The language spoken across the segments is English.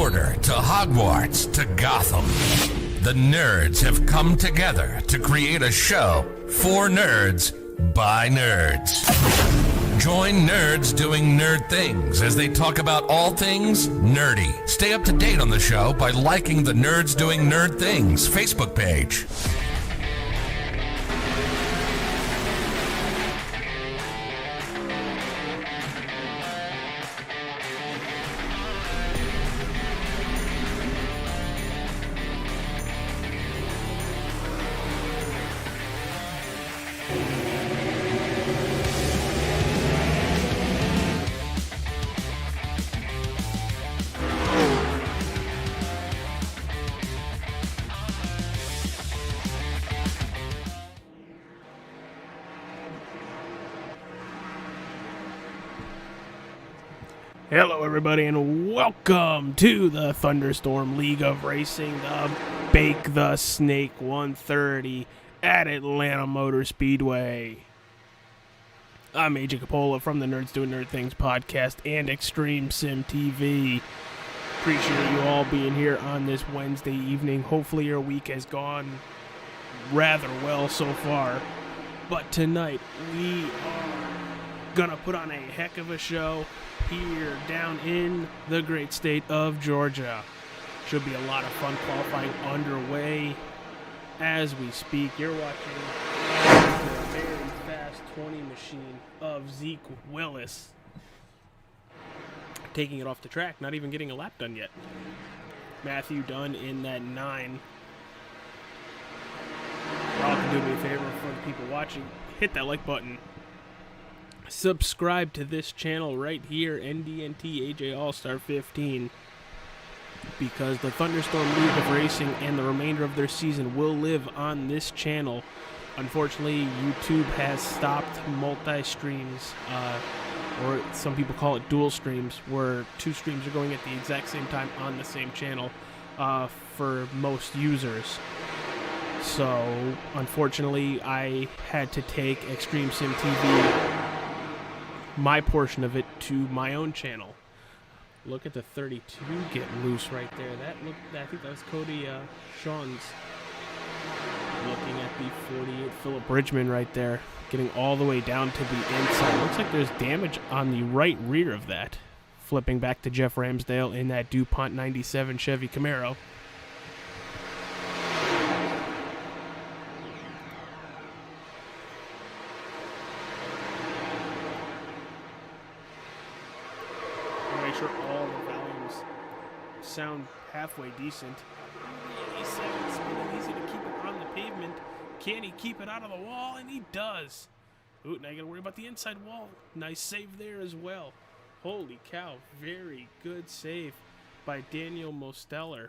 Mordor to Hogwarts to Gotham, the nerds have come together to create a show for nerds by nerds. Join nerds doing nerd things as they talk about all things nerdy. Stay up to date on the show by liking the Nerds Doing Nerd Things Facebook page. Hello everybody and welcome to the Thunderstorm League of Racing, the Bakethsnake 130 at Atlanta Motor Speedway. I'm AJ Capola from the Nerds Doing Nerd Things podcast and Extreme Sim TV. Appreciate you all being here on this Wednesday evening. Hopefully your week has gone rather well so far. But tonight we are gonna put on a heck of a show here down in the great state of Georgia. Should be a lot of fun qualifying underway as we speak. You're watching a very fast 20 machine of Zeke Willis taking it off the track, not even getting a lap done yet. Matthew Dunn in that 9. Y'all can do me a favor for the people watching. Hit that like button. Subscribe to this channel right here, NDNT AJ All-Star 15, because the Thunderstorm League of Racing and the remainder of their season will live on this channel. Unfortunately, YouTube has stopped multi-streams, or some people call it dual streams, where two streams are going at the exact same time on the same channel for most users. So, unfortunately, I had to take Extreme Sim TV, my portion of it, to my own channel. Look at the 32 get loose right there. I think that was Cody Sean's. Looking at the 48 Philip Bridgman right there, getting all the way down to the inside. Looks like there's damage on the right rear of that. Flipping back to Jeff Ramsdale in that DuPont 97 Chevy Camaro. Sure all the volumes sound halfway decent. 87, spinning easy to keep it on the pavement. Can he keep it out of the wall? And he does. Ooh, now you gotta worry about the inside wall. Nice save there as well. Holy cow, very good save by Daniel Mosteller.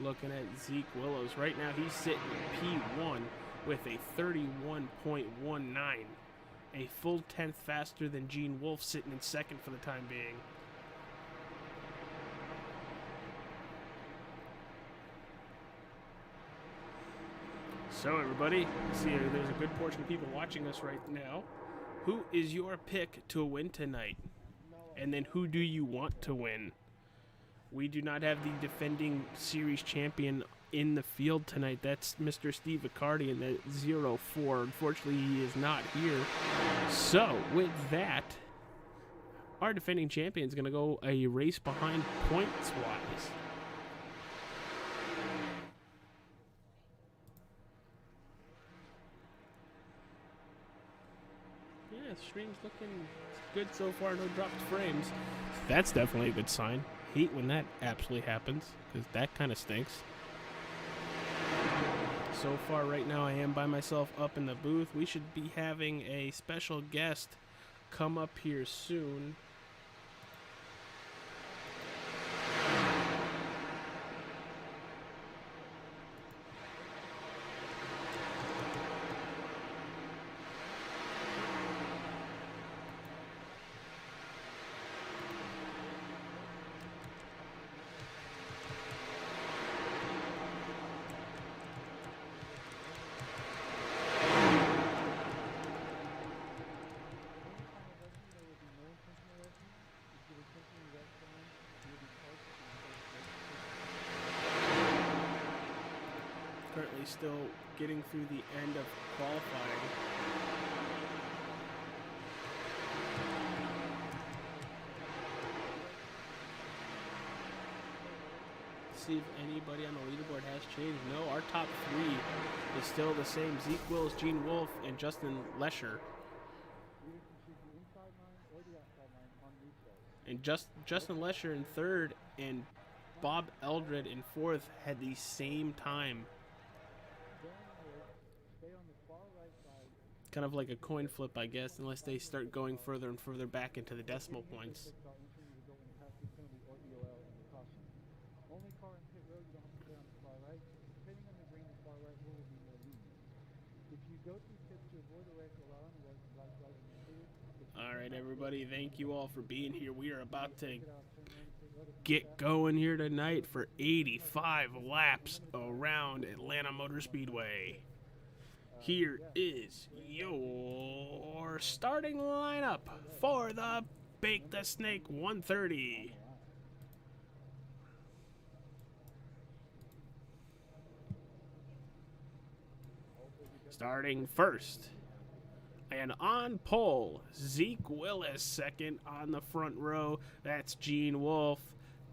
Looking at Zeke Willows. Right now he's sitting P1 with a 31.19, a full 10th faster than Gene Wolfe, sitting in second for the time being. So everybody, see, there's a good portion of people watching us right now. Who is your pick to win tonight? And then who do you want to win? We do not have the defending series champion in the field tonight. That's Mr. Steve Accardi in the 04. Unfortunately, he is not here. So, with that, our defending champion is going to go a race behind points-wise. Yeah, the stream's looking good so far. No dropped frames. That's definitely a good sign. Hate when that absolutely happens, because that kind of stinks. So far right now I am by myself up in the booth. We should be having a special guest come up here soon. still getting through the end of qualifying. See if anybody on the leaderboard has changed. No, our top three is still the same. Zeke Willis, Gene Wolfe, and Justin Lesher. And Justin Lesher in third and Bob Eldred in fourth had the same time. Kind of like a coin flip, I guess, unless they start going further and further back into the decimal points. All right, everybody, thank you all for being here. We are about to get going here tonight for 85 laps around Atlanta Motor Speedway. Here is your starting lineup for the Bakethsnake 130. Starting first. And on pole, Zeke Willis, second on the front row. That's Gene Wolfe.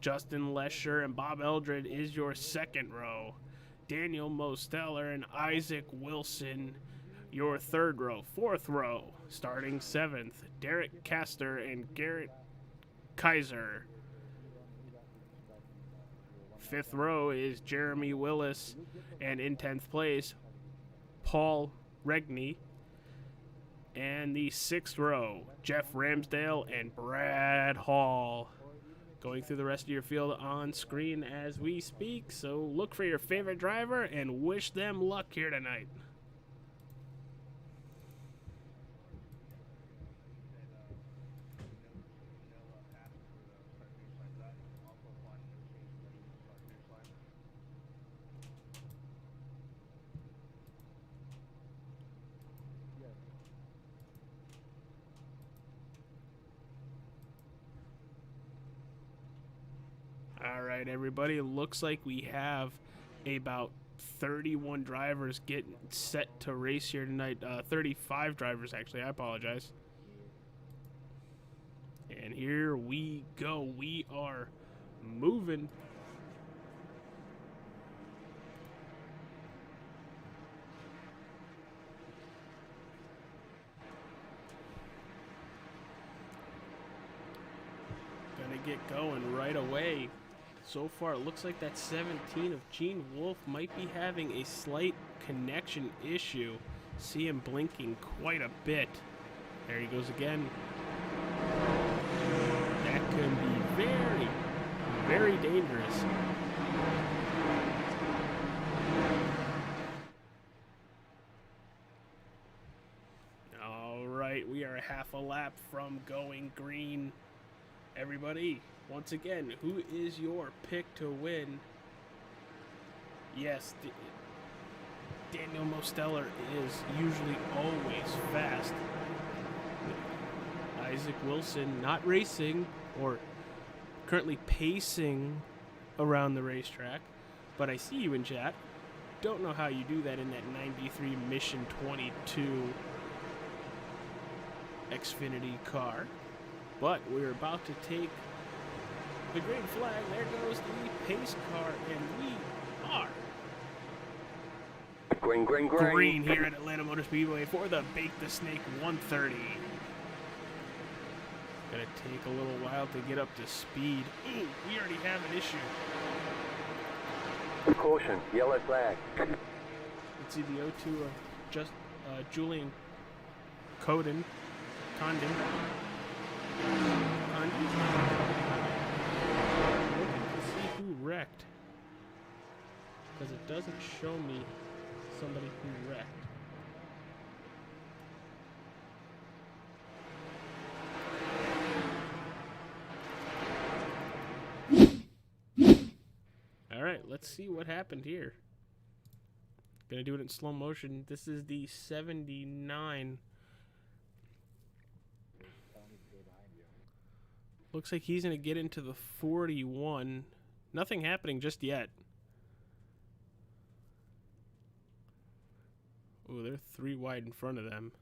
Justin Lesher and Bob Eldred is your second row. Daniel Mosteller and Isaac Wilson, your third row. Fourth row, starting seventh, Derek Castor and Garrett Kaiser. Fifth row is Jeremy Willis, and in 10th place, Paul Regney. And the sixth row, Jeff Ramsdale and Brad Hall. Going through the rest of your field on screen as we speak, so look for your favorite driver and wish them luck here tonight. All right, everybody, it looks like we have about 31 drivers getting set to race here tonight. 35 drivers, actually. I apologize. And here we go. We are moving. Gonna get going right away. So far, it looks like that 17 of Gene Wolfe might be having a slight connection issue. See him blinking quite a bit. There he goes again. That could be very, very dangerous. All right, we are half a lap from going green. Everybody, once again, who is your pick to win? Yes, Daniel Mosteller is usually always fast. Isaac Wilson not racing or currently pacing around the racetrack, but I see you in chat. Don't know how you do that in that 93 Mission 22 Xfinity car. But we're about to take the green flag. There goes the pace car, and we are green here at Atlanta Motor Speedway for the Bakethsnake 130. Gonna take a little while to get up to speed. Ooh, we already have an issue. Caution, yellow flag. Let's see the O2 of just Julian Condon. Looking to see who wrecked, because it doesn't show me somebody who wrecked. All right, let's see what happened here. Gonna do it in slow motion. This is the 79. Looks like he's going to get into the 41. Nothing happening just yet. Oh, they're 3 wide in front of them.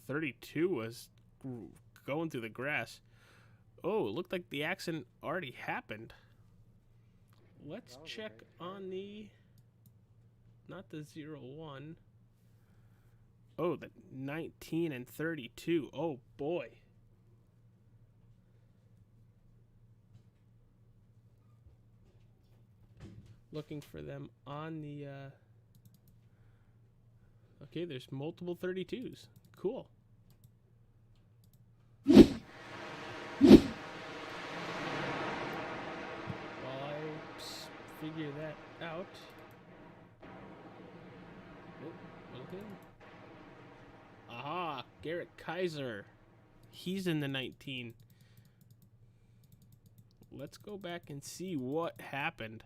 32 was going through the grass. Oh, it looked like the accident already happened. Let's check on the... Not the 01. Oh, the 19 and 32. Oh, boy. Looking for them on the... Okay, there's multiple 32s. Cool. While I figure that out... Oh, okay. Aha! Garrett Kaiser. He's in the 19. Let's go back and see what happened.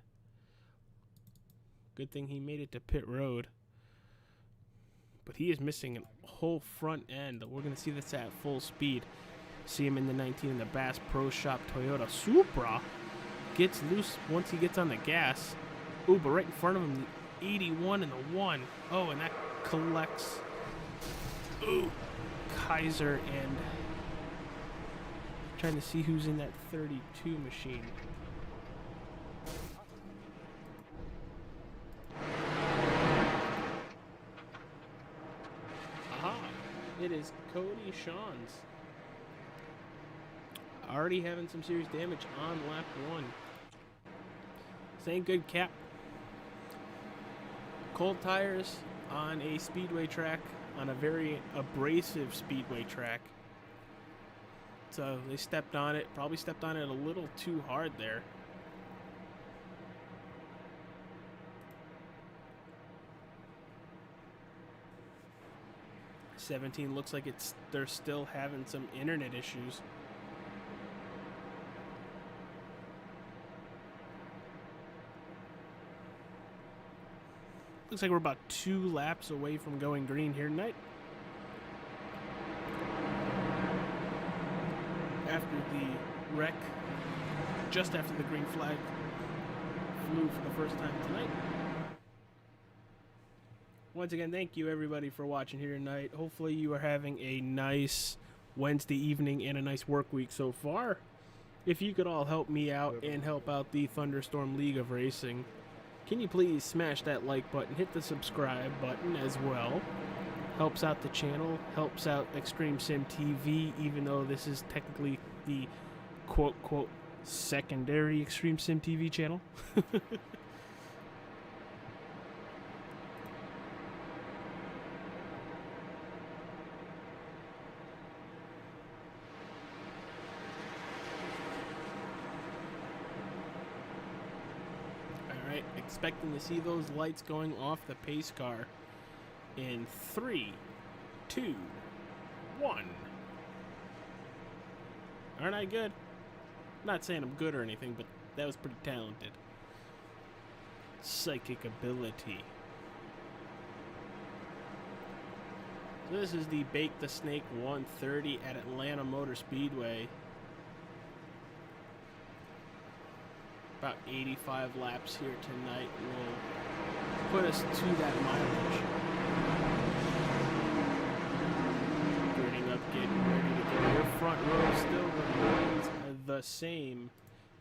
Good thing he made it to pit road. But he is missing a whole front end. We're going to see this at full speed. See him in the 19 in the Bass Pro Shop Toyota Supra. Gets loose once he gets on the gas. Ooh, but right in front of him, the 81 and the 1. Oh, and that collects. Ooh, Kaiser, and trying to see who's in that 32 machine. Aha, it is Cody Shawns. Already having some serious damage on lap 1. This ain't good, Cap. Cold tires on a speedway track, on a very abrasive speedway track. So they stepped on it, probably stepped on it a little too hard there. '17 looks like they're still having some internet issues. Looks like we're about 2 laps away from going green here tonight. After the wreck, just after the green flag flew for the first time tonight. Once again, thank you everybody for watching here tonight. Hopefully you are having a nice Wednesday evening and a nice work week so far. If you could all help me out and help out the Thunderstorm League of Racing, can you please smash that like button, hit the subscribe button as well. Helps out the channel, helps out Extreme Sim TV, even though this is technically the quote-quote secondary Extreme Sim TV channel. Alright, expecting to see those lights going off the pace car in 3, 2, 1. Aren't I good? Not saying I'm good or anything, but that was pretty talented. Psychic ability. So this is the Bakethsnake 130 at Atlanta Motor Speedway. About 85 laps here tonight will put us to that mileage. Getting ready to go. Your front row still remains the same.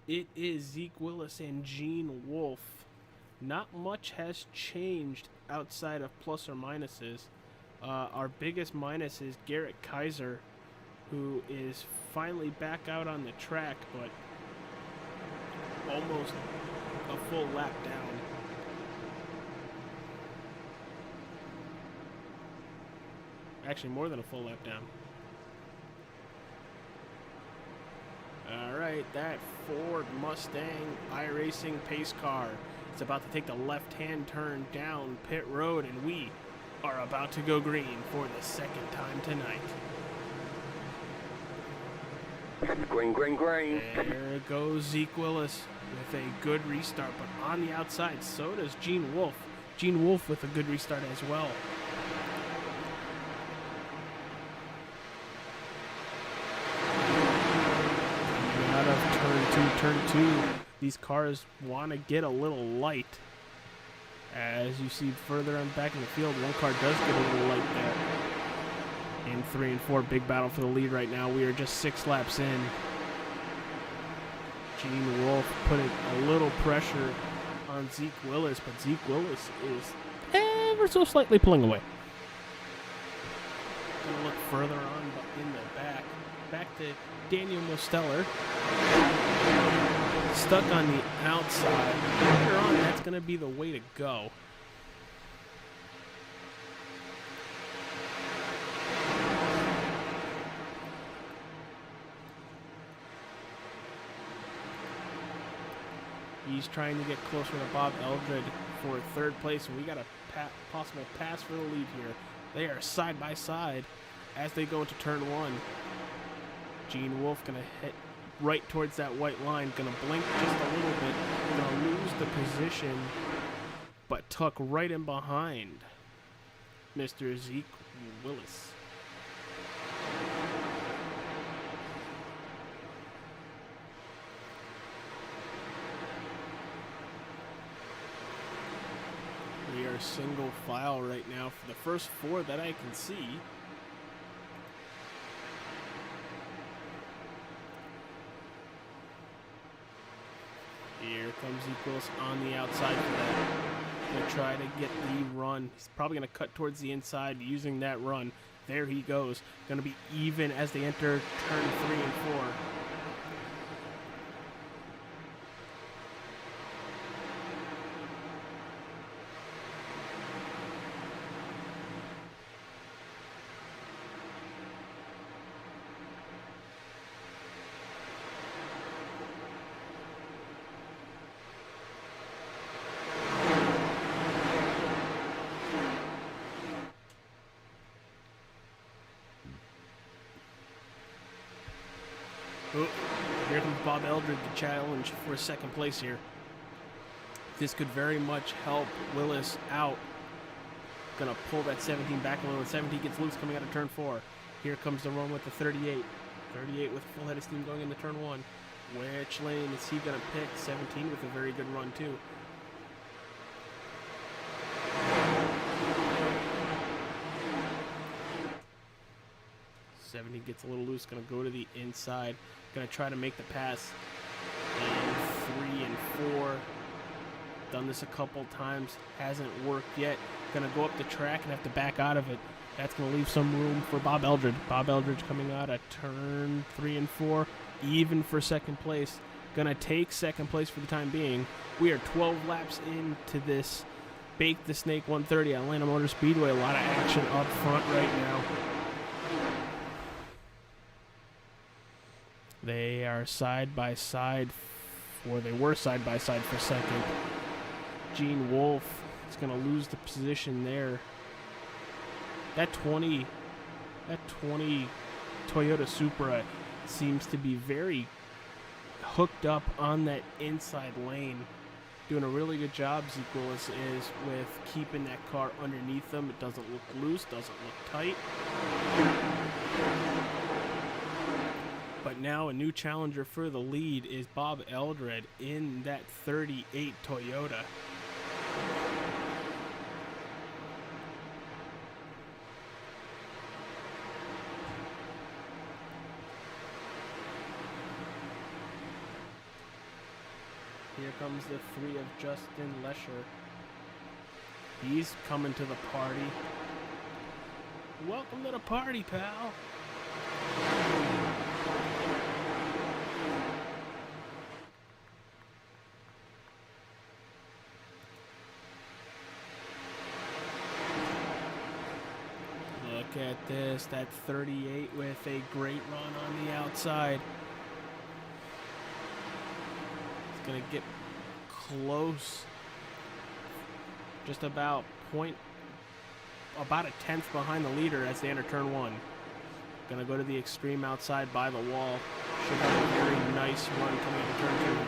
It is Zeke Willis and Gene Wolfe. Not much has changed outside of plus or minuses. Our biggest minus is Garrett Kaiser, who is finally back out on the track, but almost a full lap down. Actually, more than a full lap down. Alright, that Ford Mustang iRacing pace car is about to take the left-hand turn down pit road, and we are about to go green for the second time tonight. Green, green, green. There goes Zeke Willis with a good restart, but on the outside, so does Gene Wolfe. Gene Wolfe with a good restart as well. Out of turn two. These cars want to get a little light As you see further on back in the field, one car does get a little light there. In 3 and 4, big battle for the lead right now. We are just 6 laps in. Gene Wolfe putting a little pressure on Zeke Willis, but Zeke Willis is ever so slightly pulling away. Gonna look further on in the back. Back to Daniel Mosteller. Stuck on the outside. Later on, that's gonna be the way to go. He's trying to get closer to Bob Eldred for 3rd place, and we got a possible pass for the lead here. They are side by side as they go into turn 1. Gene Wolfe gonna hit right towards that white line, gonna blink just a little bit, gonna lose the position, but tuck right in behind Mr. Zeke Willis. We are single file right now for the first 4 that I can see. Here comes Equals on the outside for that. Gonna try to get the run. He's probably gonna cut towards the inside using that run. There he goes. Gonna be even as they enter turn 3 and 4. Oh, here comes Bob Eldred to challenge for 2nd place here. This could very much help Willis out. Gonna pull that 17 back a little. 17 gets loose coming out of turn 4. Here comes the run with the 38. 38 with a full head of steam going into turn 1. Which lane is he gonna pick? 17 with a very good run too. He gets a little loose, gonna go to the inside, gonna try to make the pass in 3 and 4. Done this a couple times, hasn't worked yet. Gonna go up the track and have to back out of it. That's gonna leave some room for Bob Eldred. Bob Eldridge coming out at turn 3 and 4, even for 2nd place. Gonna take 2nd place for the time being. We are 12 laps into this Bakethsnake 130 at Atlanta Motor Speedway. A lot of action up front right now. They are side by side, or they were side by side for 2nd. Gene Wolfe is going to lose the position there. That 20 Toyota Supra seems to be very hooked up on that inside lane. Doing a really good job, Zeke Willis is, with keeping that car underneath them. It doesn't look loose, doesn't look tight. But now a new challenger for the lead is Bob Eldred in that 38 Toyota. Here comes the 3 of Justin Lesher. He's coming to the party. Welcome to the party, pal. Look at this, that 38 with a great run on the outside. It's gonna get close, just about a tenth behind the leader as they enter turn 1. Gonna go to the extreme outside by the wall. Should have a very nice run coming into turn 2.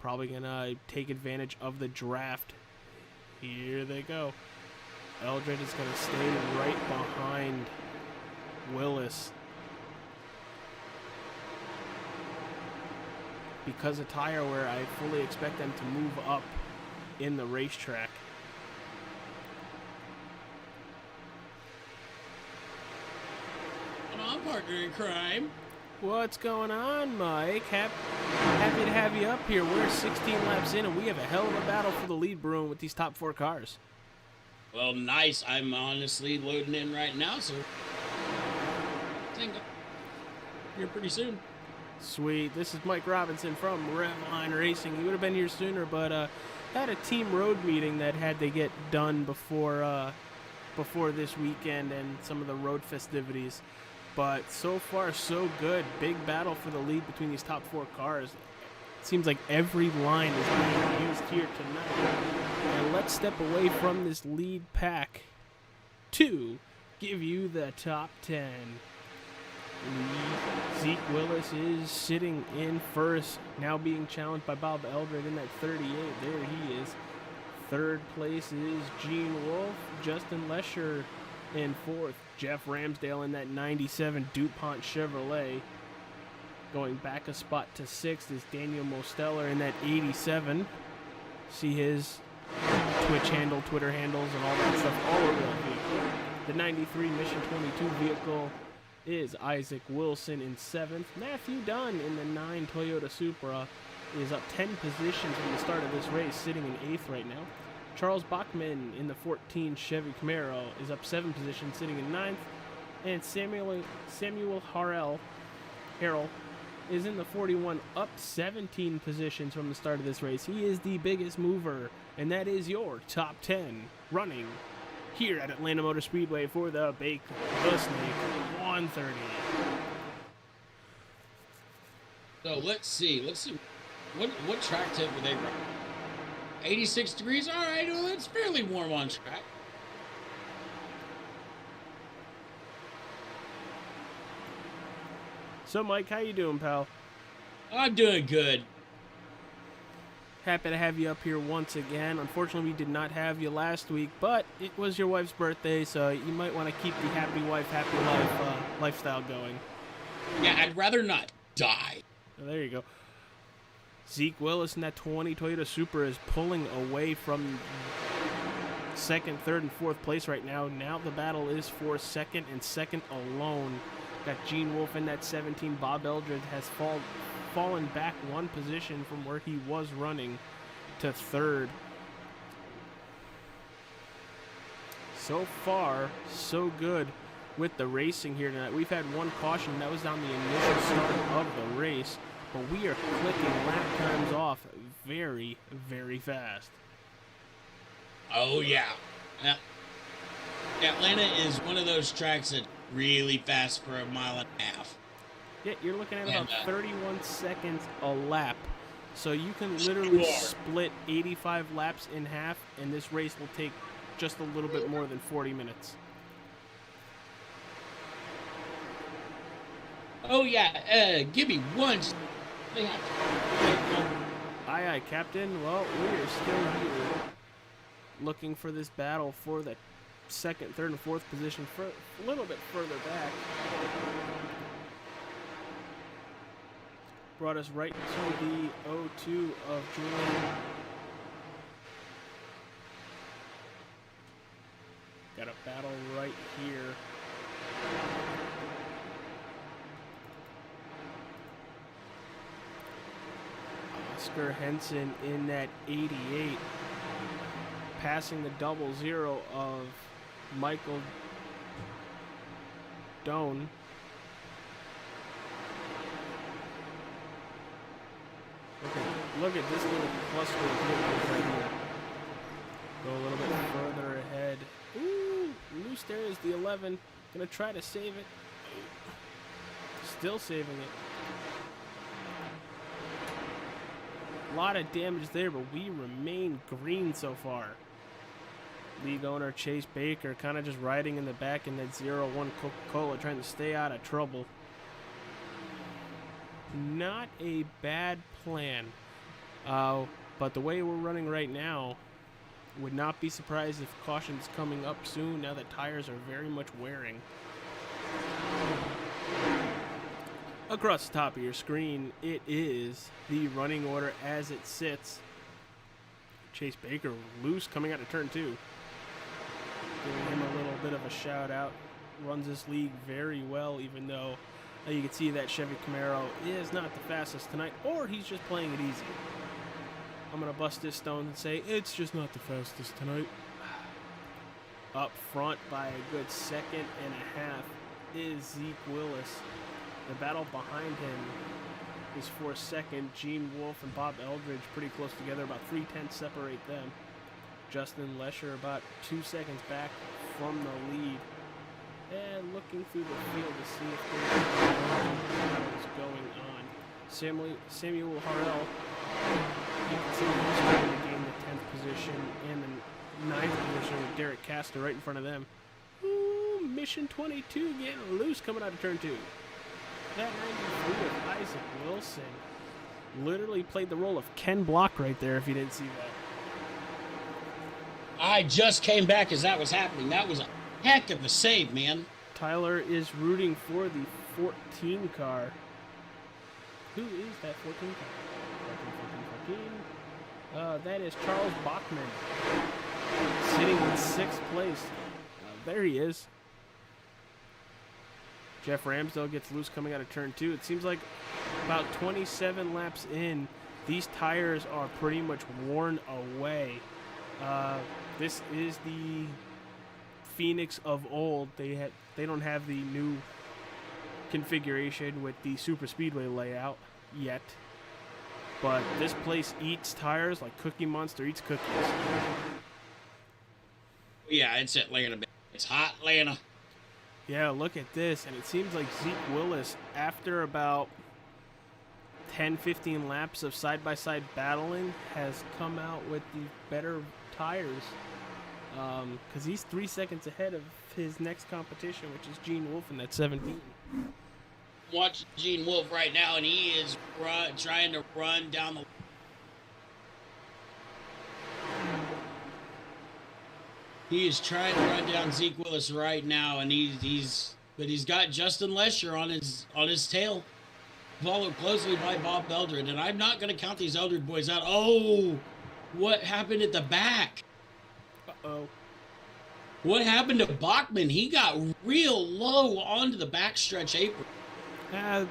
Probably gonna take advantage of the draft. Here they go. Eldred is going to stay right behind Willis. Because of tire wear, I fully expect them to move up in the racetrack. Come on, partner in crime. What's going on, Mike? Happy to have you up here. We're 16 laps in, and we have a hell of a battle for the lead brewing with these top 4 cars. Well, nice. I'm honestly loading in right now, so I think here pretty soon. Sweet. This is Mike Robinson from Revline Racing. He would have been here sooner, but had a team road meeting that had to get done before this weekend and some of the road festivities. But so far, so good. Big battle for the lead between these top 4 cars. It seems like every line is being used here tonight. And let's step away from this lead pack to give you the top 10. Zeke Willis is sitting in first, now being challenged by Bob Eldred in that 38. There he is. Third place is Gene Wolfe. Justin Lesher in fourth. Jeff Ramsdale in that 97 DuPont Chevrolet. Going back a spot to sixth is Daniel Mosteller in that 87. See his Twitch handle, Twitter handles, and all that stuff all over that vehicle. The 93 Mission 22 vehicle is Isaac Wilson in seventh. Matthew Dunn in the 9 Toyota Supra is up 10 positions from the start of this race, sitting in eighth right now. Charles Bachman in the 14 Chevy Camaro is up 7 positions, sitting in ninth. And Samuel Harrell is in the 41, up 17 positions from the start of this race. He is the biggest mover, and that is your top 10 running here at Atlanta Motor Speedway for the Bakethsnake 130. So let's see. What track tip would they run? 86 degrees? All right, well, it's fairly warm on track. So, Mike, how you doing, pal? I'm doing good. Happy to have you up here once again. Unfortunately, we did not have you last week, but it was your wife's birthday, so you might want to keep the happy wife, happy life lifestyle going. Yeah, I'd rather not die. Oh, there you go. Zeke Willis in that 20 Toyota Supra is pulling away from second, third, and fourth place right now. Now the battle is for second and second alone. Got Gene Wolfe in that 17. Bob Eldred has fallen back one position from where he was running to third. So far, so good with the racing here tonight. We've had one caution. That was on the initial start of the race. But we are clicking lap times off very, very fast. Oh, yeah. Atlanta is one of those tracks that really fast for a mile and a half. Yeah, you're looking at about 31 seconds a lap. So you can literally split 85 laps in half, and this race will take just a little bit more than 40 minutes. Oh, yeah. Give me one. Aye, aye, Captain. Well, we are still here looking for this battle for the second, third, and fourth position for a little bit further back. Brought us right to the 02 of Julian. Got a battle right here. Oscar Henson in that 88, passing the 00 of Michael Doan. Look at this little cluster of vehicles right here. Go a little bit further ahead. Ooh, loose there is the 11. Gonna try to save it. Still saving it. A lot of damage there, but we remain green so far. League owner Chase Baker kind of just riding in the back in that 01 Coca-Cola, trying to stay out of trouble. Not a bad plan. But the way we're running right now, would not be surprised if caution's coming up soon now that tires are very much wearing. Across the top of your screen, it is the running order as it sits. Chase Baker loose coming out of turn 2. Giving him a little bit of a shout out. Runs this league very well, even though you can see that Chevy Camaro is not the fastest tonight, or he's just playing it easy. I'm going to bust this stone and say it's just not the fastest tonight. Up front by a good second and a half is Zeke Willis. The battle behind him is for second. Gene Wolfe and Bob Eldridge pretty close together. About 3/10 separate them. Justin Lesher about 2 seconds back from the lead. And looking through the field to see if there's going on. Samuel Harrell, you can see he's trying to gain the 10th position and the 9th position with Derek Castor right in front of them. Ooh, Mission 22 getting loose coming out of turn 2. That 93 of Isaac Wilson literally played the role of Ken Block right there if you didn't see that. I just came back as that was happening. That was a heck of a save, man. Tyler is rooting for the 14 car. Who is that 14 car? 14. That is Charles Bachman, sitting in 6th place. There he is. Jeff Ramsdale gets loose coming out of turn 2. It seems like about 27 laps in, these tires are pretty much worn away. This is the Phoenix of old. They don't have the new configuration with the super speedway layout yet, but this place eats tires like Cookie Monster eats cookies. Yeah, it's Atlanta. It's hot Atlanta. Yeah, look at this, and it seems like Zeke Willis, after about 10-15 laps of side-by-side battling, has come out with the better tires, because he's 3 seconds ahead of his next competition, which is Gene Wolfe in that 17. Watch Gene Wolfe right now, and he is trying to run down the. He is trying to run down Zeke Willis right now, and he's got Justin Lesher on his tail, followed closely by Bob Eldred, and I'm not going to count these Eldred boys out. Oh, what happened at the back? Uh-oh. What happened to Bachman? He got real low onto the backstretch apron.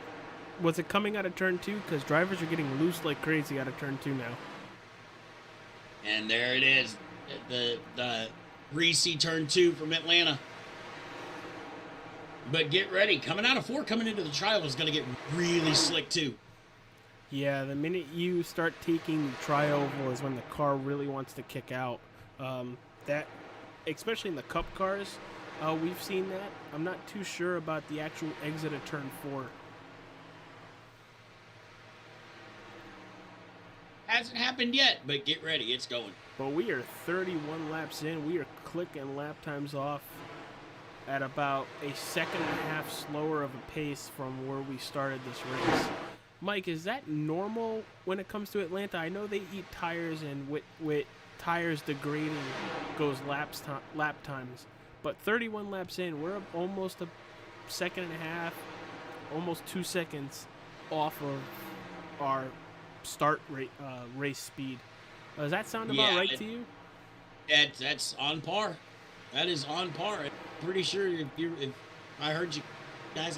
Was it coming out of turn 2? Because drivers are getting loose like crazy out of turn 2 now. And there it is, the greasy turn 2 from Atlanta. But get ready, coming out of 4, coming into the trial is going to get really slick too. Yeah, the minute you start taking the tri-oval is when the car really wants to kick out. That, especially in the Cup cars, we've seen that. I'm not too sure about the actual exit of turn 4. Hasn't happened yet, but get ready, it's going. But we are 31 laps in. We are clicking lap times off at about a second and a half slower of a pace from where we started this race. Mike, is that normal when it comes to Atlanta? I know they eat tires, and with tires degrading goes lap times. But 31 laps in, we're almost a second and a half, almost 2 seconds off of our start race speed. Does that sound about right to you? That's on par. That is on par. I'm pretty sure if I heard you guys.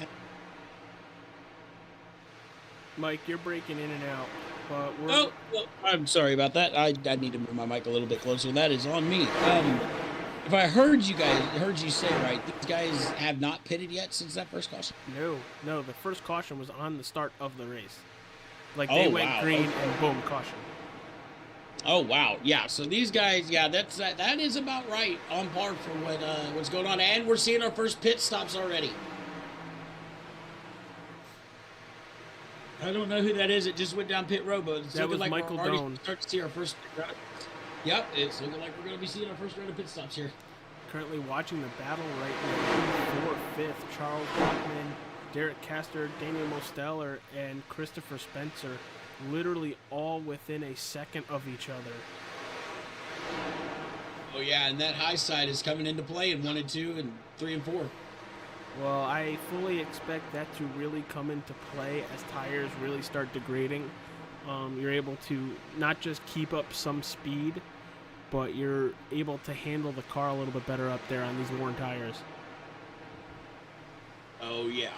Mike, you're breaking in and out. But well, I'm sorry about that. I need to move my mic a little bit closer. That is on me. If I heard you say right, these guys have not pitted yet since that first caution? No, the first caution was on the start of the race. Like, they went green and boom, caution. Oh, wow. Yeah, so these guys, that is about right, on par for what's going on. And we're seeing our first pit stops already. I don't know who that is. It just went down pit road, but it's looking like Michael we're already Doan. starting to see our first pit round. Yep, it's looking like we're going to be seeing our first round of pit stops here. Currently watching the battle right now. 4th, 5th, Charles Bachman, Derek Castor, Daniel Mosteller, and Christopher Spencer. Literally all within a second of each other. Oh, yeah, and that high side is coming into play in 1 and 2 and 3 and 4. Well, I fully expect that to really come into play as tires really start degrading. You're able to not just keep up some speed, but you're able to handle the car a little bit better up there on these worn tires. Oh, yeah.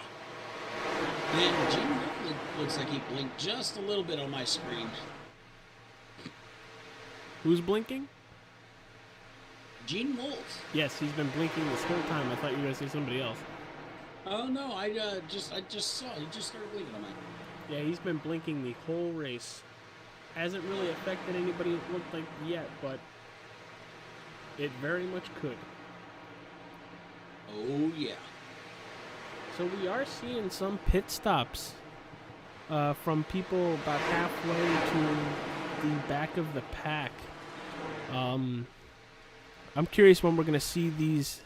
And Gene Wolf looks like he blinked just a little bit on my screen. Who's blinking? Gene Wolf. Yes, he's been blinking this whole time. I thought you were going to say somebody else. Oh, no, I just saw. He just started blinking on mine. Yeah, he's been blinking the whole race. Hasn't really affected anybody, it looked like, yet, but it very much could. Oh, yeah. So we are seeing some pit stops from people about halfway to the back of the pack. I'm curious when we're going to see these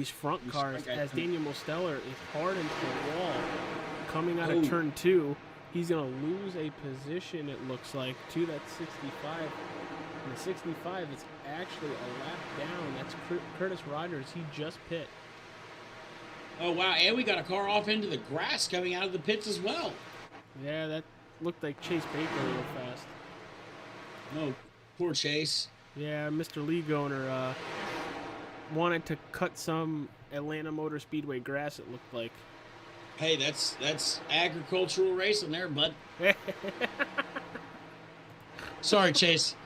front cars, as Daniel Mosteller is hard into the wall coming out of turn 2. He's going to lose a position, it looks like, to that 65. And the 65 is actually a lap down. That's Curtis Rogers. He just pit. Oh, wow. And we got a car off into the grass coming out of the pits as well. Yeah, that looked like Chase Baker real fast. Oh, poor Chase. Yeah, Mr. League owner wanted to cut some Atlanta Motor Speedway grass, it looked like. Hey, that's agricultural racing there, bud. Sorry, Chase.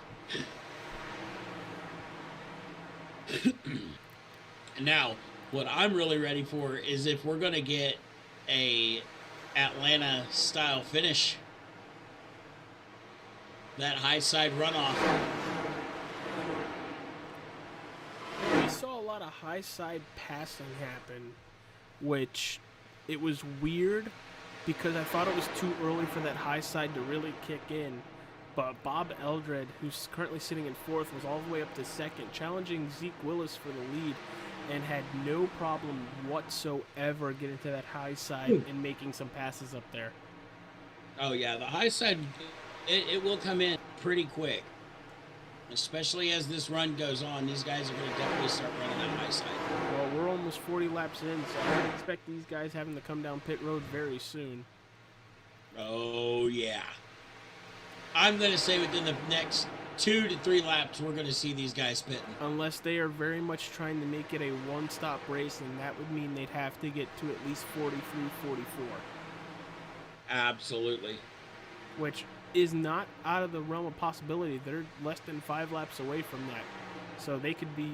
Now, what I'm really ready for is if we're going to get a Atlanta-style finish. That high side runoff. We saw a lot of high side passing happen, which it was weird because I thought it was too early for that high side to really kick in. But Bob Eldred, who's currently sitting in 4th, was all the way up to 2nd, challenging Zeke Willis for the lead, and had no problem whatsoever getting to that high side and making some passes up there. Oh, yeah, the high side, it will come in pretty quick. Especially as this run goes on, these guys are going to definitely start running that high side. Well, we're almost 40 laps in, so I would expect these guys having to come down pit road very soon. Oh, yeah. I'm going to say within the next 2 to 3 laps, we're going to see these guys pitting. Unless they are very much trying to make it a one-stop race, and that would mean they'd have to get to at least 43, 44. Absolutely. Which is not out of the realm of possibility. They're less than 5 laps away from that. So they could be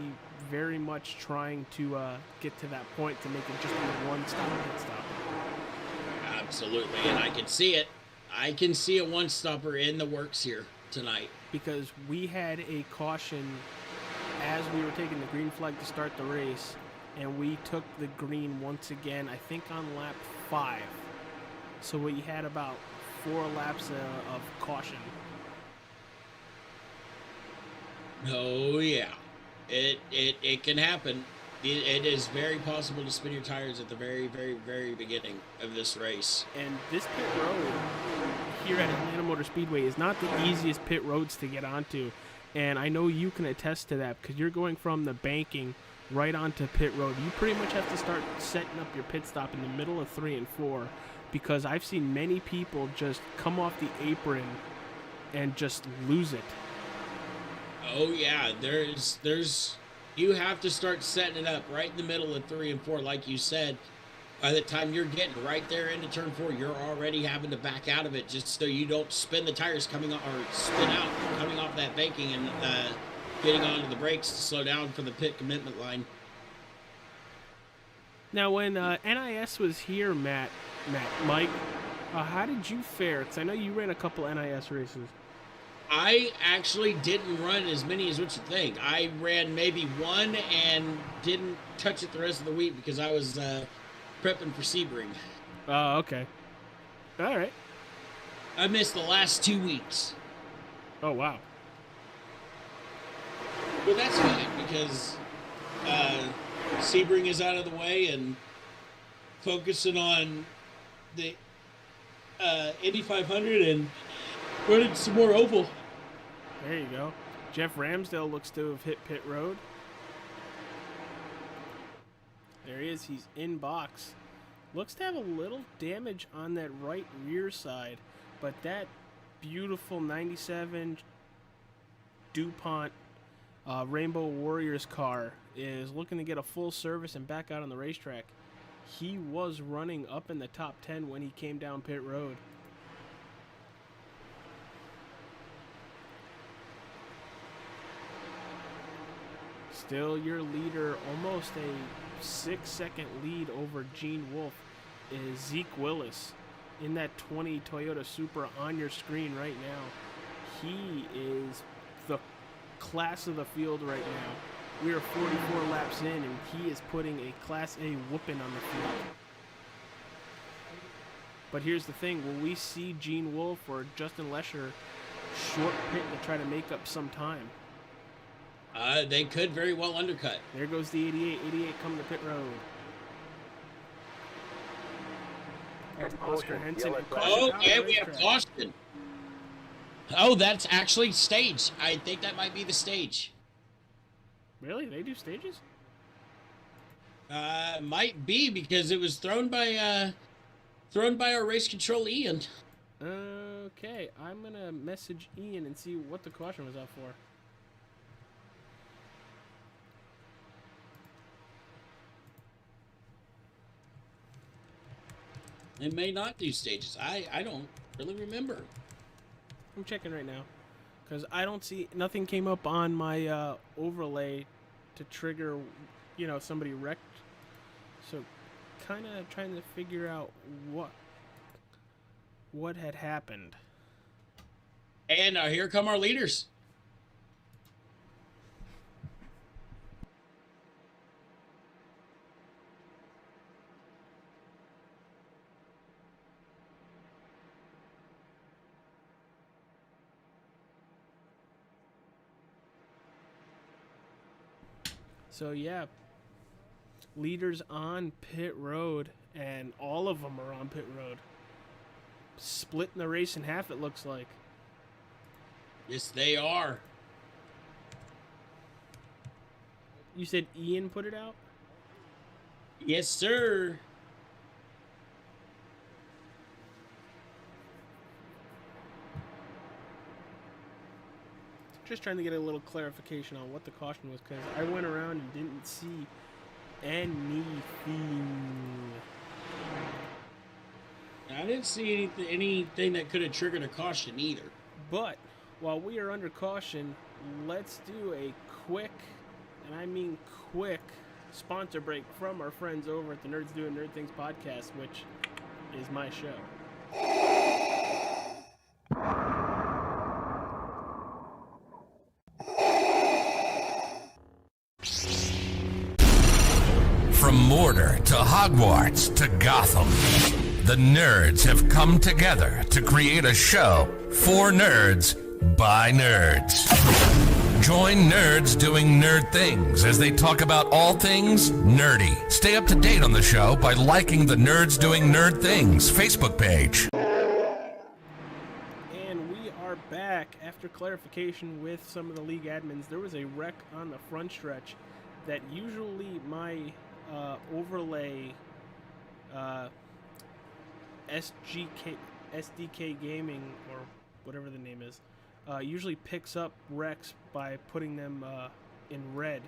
very much trying to get to that point to make it just a one-stop pit stop. Absolutely, and I can see it. I can see a one-stopper in the works here tonight. Because we had a caution as we were taking the green flag to start the race, and we took the green once again, I think on lap 5. So we had about 4 laps of caution. Oh, yeah. It can happen. It is very possible to spin your tires at the very, very, very beginning of this race. And this pit road here at Atlanta Motor Speedway is not the easiest pit roads to get onto. And I know you can attest to that because you're going from the banking right onto pit road. You pretty much have to start setting up your pit stop in the middle of 3 and 4 because I've seen many people just come off the apron and just lose it. Oh, yeah. You have to start setting it up right in the middle of 3 and 4, like you said. By the time you're getting right there into turn 4, you're already having to back out of it just so you don't spin the tires coming off, or spin out coming off that banking and getting onto the brakes to slow down for the pit commitment line. Now, when NIS was here, Mike, how did you fare? Because I know you ran a couple NIS races. I actually didn't run as many as what you think. I ran maybe 1 and didn't touch it the rest of the week because I was prepping for Sebring. Oh, okay. All right. I missed the last 2 weeks. Oh, wow. But that's fine because Sebring is out of the way and focusing on the Indy 500 and running some more oval. There you go. Jeff Ramsdale looks to have hit pit road. There he is. He's in box. Looks to have a little damage on that right rear side, but that beautiful 97 DuPont Rainbow Warriors car is looking to get a full service and back out on the racetrack. He was running up in the top 10 when he came down pit road. Still your leader, almost a 6-second lead over Gene Wolfe, is Zeke Willis in that 20 Toyota Supra on your screen right now. He is the class of the field right now. We are 44 laps in, and he is putting a Class A whooping on the field. But here's the thing. Will we see Gene Wolfe or Justin Lesher short pit to try to make up some time? They could very well undercut. There goes the 88. 88 coming to pit road. That's Oscar Henson. Oh, yeah, we have caution. Oh, that's actually stage. I think that might be the stage. Really? They do stages? Might be, because it was thrown by our race control Ian. Okay, I'm gonna message Ian and see what the caution was out for. It may not do stages. I don't really remember. I'm checking right now, because I don't see, nothing came up on my overlay to trigger, somebody wrecked. So, kind of trying to figure out what had happened. And here come our leaders. So yeah, leaders on pit road, and all of them are on pit road. Splitting the race in half, it looks like. Yes, they are. You said Ian put it out? Yes, sir. Just trying to get a little clarification on what the caution was, because I went around and didn't see anything. I didn't see anything that could have triggered a caution either. But while we are under caution, let's do a quick, and I mean quick, sponsor break from our friends over at the Nerds Doing Nerd Things podcast, which is my show. From Mordor to Hogwarts to Gotham, the nerds have come together to create a show for nerds by nerds. Join Nerds Doing Nerd Things as they talk about all things nerdy. Stay up to date on the show by liking the Nerds Doing Nerd Things Facebook page. And we are back after clarification with some of the league admins. There was a wreck on the front stretch that usually my overlay SDK Gaming, or whatever the name is, usually picks up wrecks by putting them in red,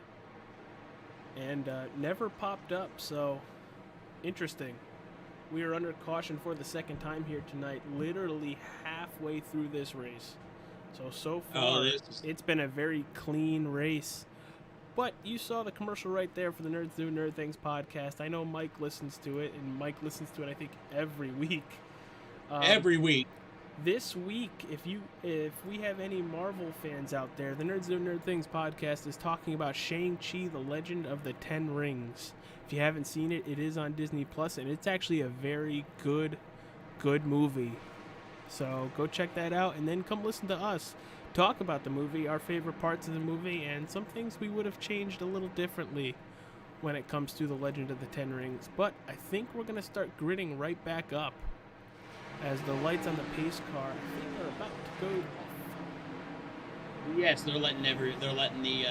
and never popped up. So interesting. We are under caution for the second time here tonight, literally halfway through this race. So far it's been a very clean race. But you saw the commercial right there for the Nerds Do Nerd Things podcast. I know Mike listens to it, and Mike listens to it, I think, every week. Every week. This week, if we have any Marvel fans out there, the Nerds Do Nerd Things podcast is talking about Shang-Chi, the Legend of the Ten Rings. If you haven't seen it, it is on Disney Plus, and it's actually a very good movie. So go check that out, and then come listen to us talk about the movie, our favorite parts of the movie, and some things we would have changed a little differently when it comes to the Legend of the Ten Rings. But I think we're going to start gridding right back up as the lights on the pace car, I think, are about to go off. Yes, they're letting the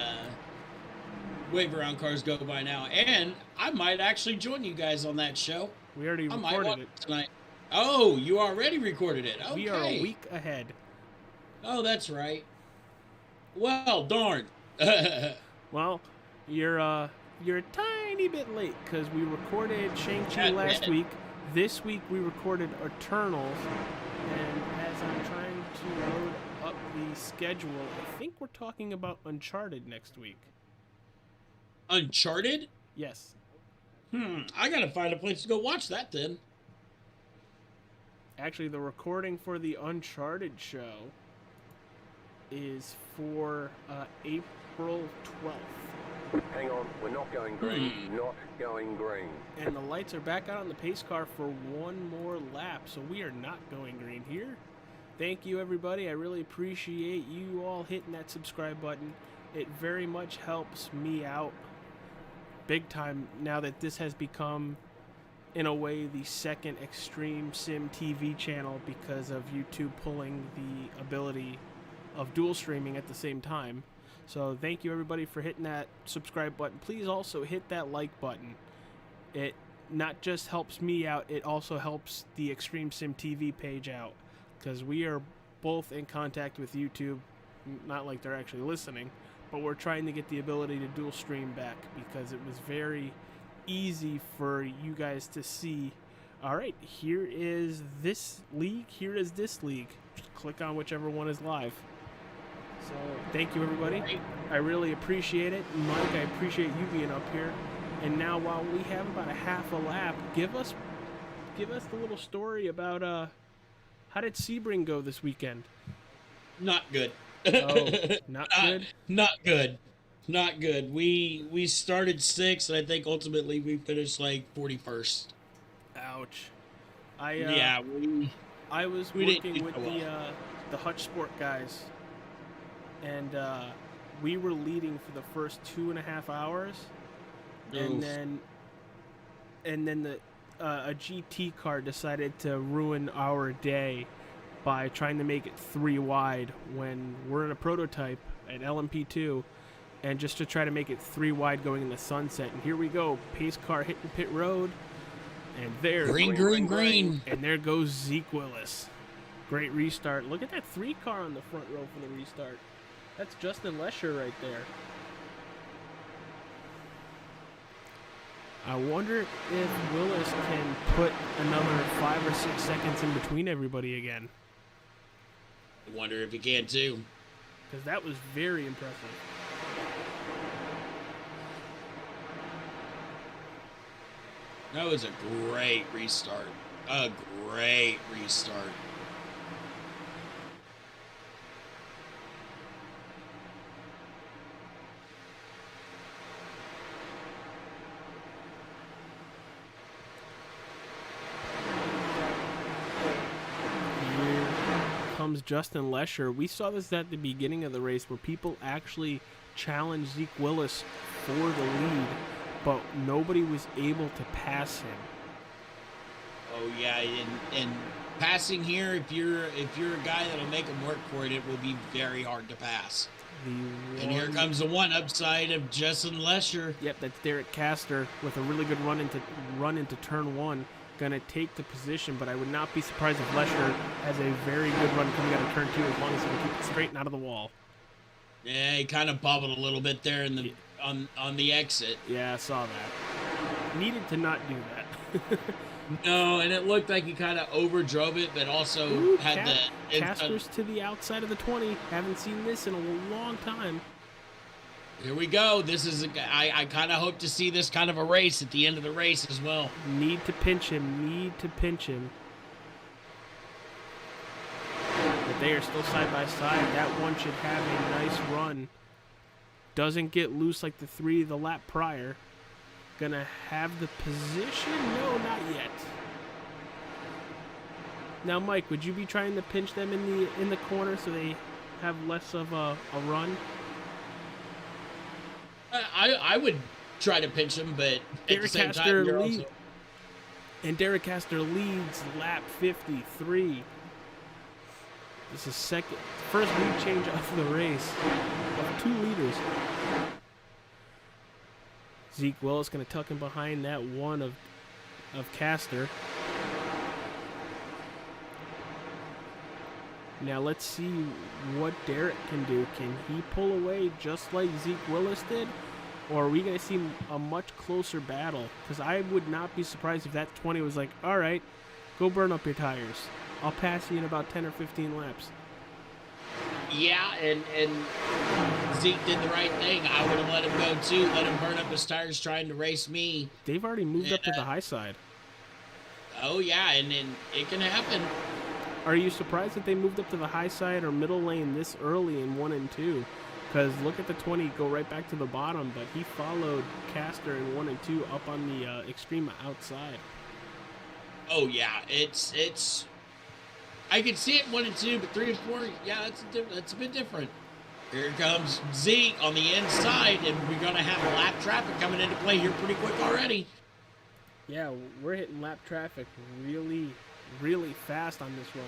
wave around cars go by now, and I might actually join you guys on that show. We already recorded it tonight. Oh, you already recorded it. Okay. We are a week ahead. Oh, that's right. Well, darn. Well, you're a tiny bit late because we recorded Shang-Chi last week. This week we recorded Eternals, and as I'm trying to load up the schedule, I think we're talking about Uncharted next week. Uncharted? Yes. I gotta find a place to go watch that then. Actually, the recording for the Uncharted show is for April 12th. Hang on, we're not going green. Not going green. And the lights are back out on the pace car for one more lap, so we are not going green here. Thank you, everybody. I really appreciate you all hitting that subscribe button. It very much helps me out big time now that this has become, in a way, the second Extreme Sim TV channel because of YouTube pulling the ability of dual streaming at the same time. So thank you, everybody, for hitting that subscribe button. Please also hit that like button. It not just helps me out, it also helps the Extreme Sim TV page out, because we are both in contact with YouTube, not like they're actually listening, but we're trying to get the ability to dual stream back because it was very easy for you guys to see. All right, here is this league, here is this league. Just click on whichever one is live. So thank you, everybody. I really appreciate it. Mike, I appreciate you being up here. And now, while we have about a half a lap, give us the little story about how did Sebring go this weekend? Not good. Oh, not good? Not good. Not good. We started 6th, and I think ultimately we finished like 41st. Ouch. I was working with the Hutch Sport guys, and we were leading for the first 2.5 hours, and then a GT car decided to ruin our day by trying to make it 3 wide when we're in a prototype at LMP2, and just to try to make it 3 wide going in the sunset. And here we go, pace car hitting pit road, and there, green. And there goes Zeke Willis. Great restart. Look at that 3 car on the front row for the restart. That's Justin Lesher right there. I wonder if Willis can put another 5 or 6 seconds in between everybody again. I wonder if he can too. Because that was very impressive. That was a great restart. A great restart. Comes Justin Lesher. We saw this at the beginning of the race where people actually challenged Zeke Willis for the lead, but nobody was able to pass him. Oh yeah, and passing here, if you're a guy that'll make him work for it, it will be very hard to pass. And here comes the one upside of Justin Lesher. Yep, that's Derek Castor with a really good run into turn 1. Going to take the position, but I would not be surprised if Lesher has a very good run coming out of turn 2 as long as he can keep it straight and out of the wall. Yeah, he kind of bobbled a little bit there in the on the exit. Yeah, I saw that. Needed to not do that. No, and it looked like he kind of overdrove it, but also had Casper's to the outside of the 20. Haven't seen this in a long time. Here we go. This is I kind of hope to see this kind of a race at the end of the race as well. Need to pinch him. But they are still side by side. That one should have a nice run. Doesn't get loose like the 3 the lap prior. Gonna have the position? No, not yet. Now, Mike, would you be trying to pinch them in the corner so they have less of a run? I would try to pinch him, but at the same time, you're also... And Derek Castor leads lap 53. This is first lead change of the race of 2 leaders. Zeke Willis going to tuck him behind that one of Castor. Now let's see what Derek can do. Can he pull away just like Zeke Willis did? Or are we going to see a much closer battle? Because I would not be surprised if that 20 was like, all right, go burn up your tires. I'll pass you in about 10 or 15 laps. Yeah, and Zeke did the right thing. I would have let him go too. Let him burn up his tires trying to race me. They've already moved up to the high side. Oh, yeah, and it can happen. Are you surprised that they moved up to the high side or middle lane this early in 1 and 2? Because look at the 20 go right back to the bottom, but he followed Caster in 1 and 2 up on the extreme outside. Oh, yeah, it's. I can see it 1 and 2, but 3 and 4, yeah, that's a bit different. Here comes Zeke on the inside, and we're going to have lap traffic coming into play here pretty quick already. Yeah, we're hitting lap traffic really, really fast on this run.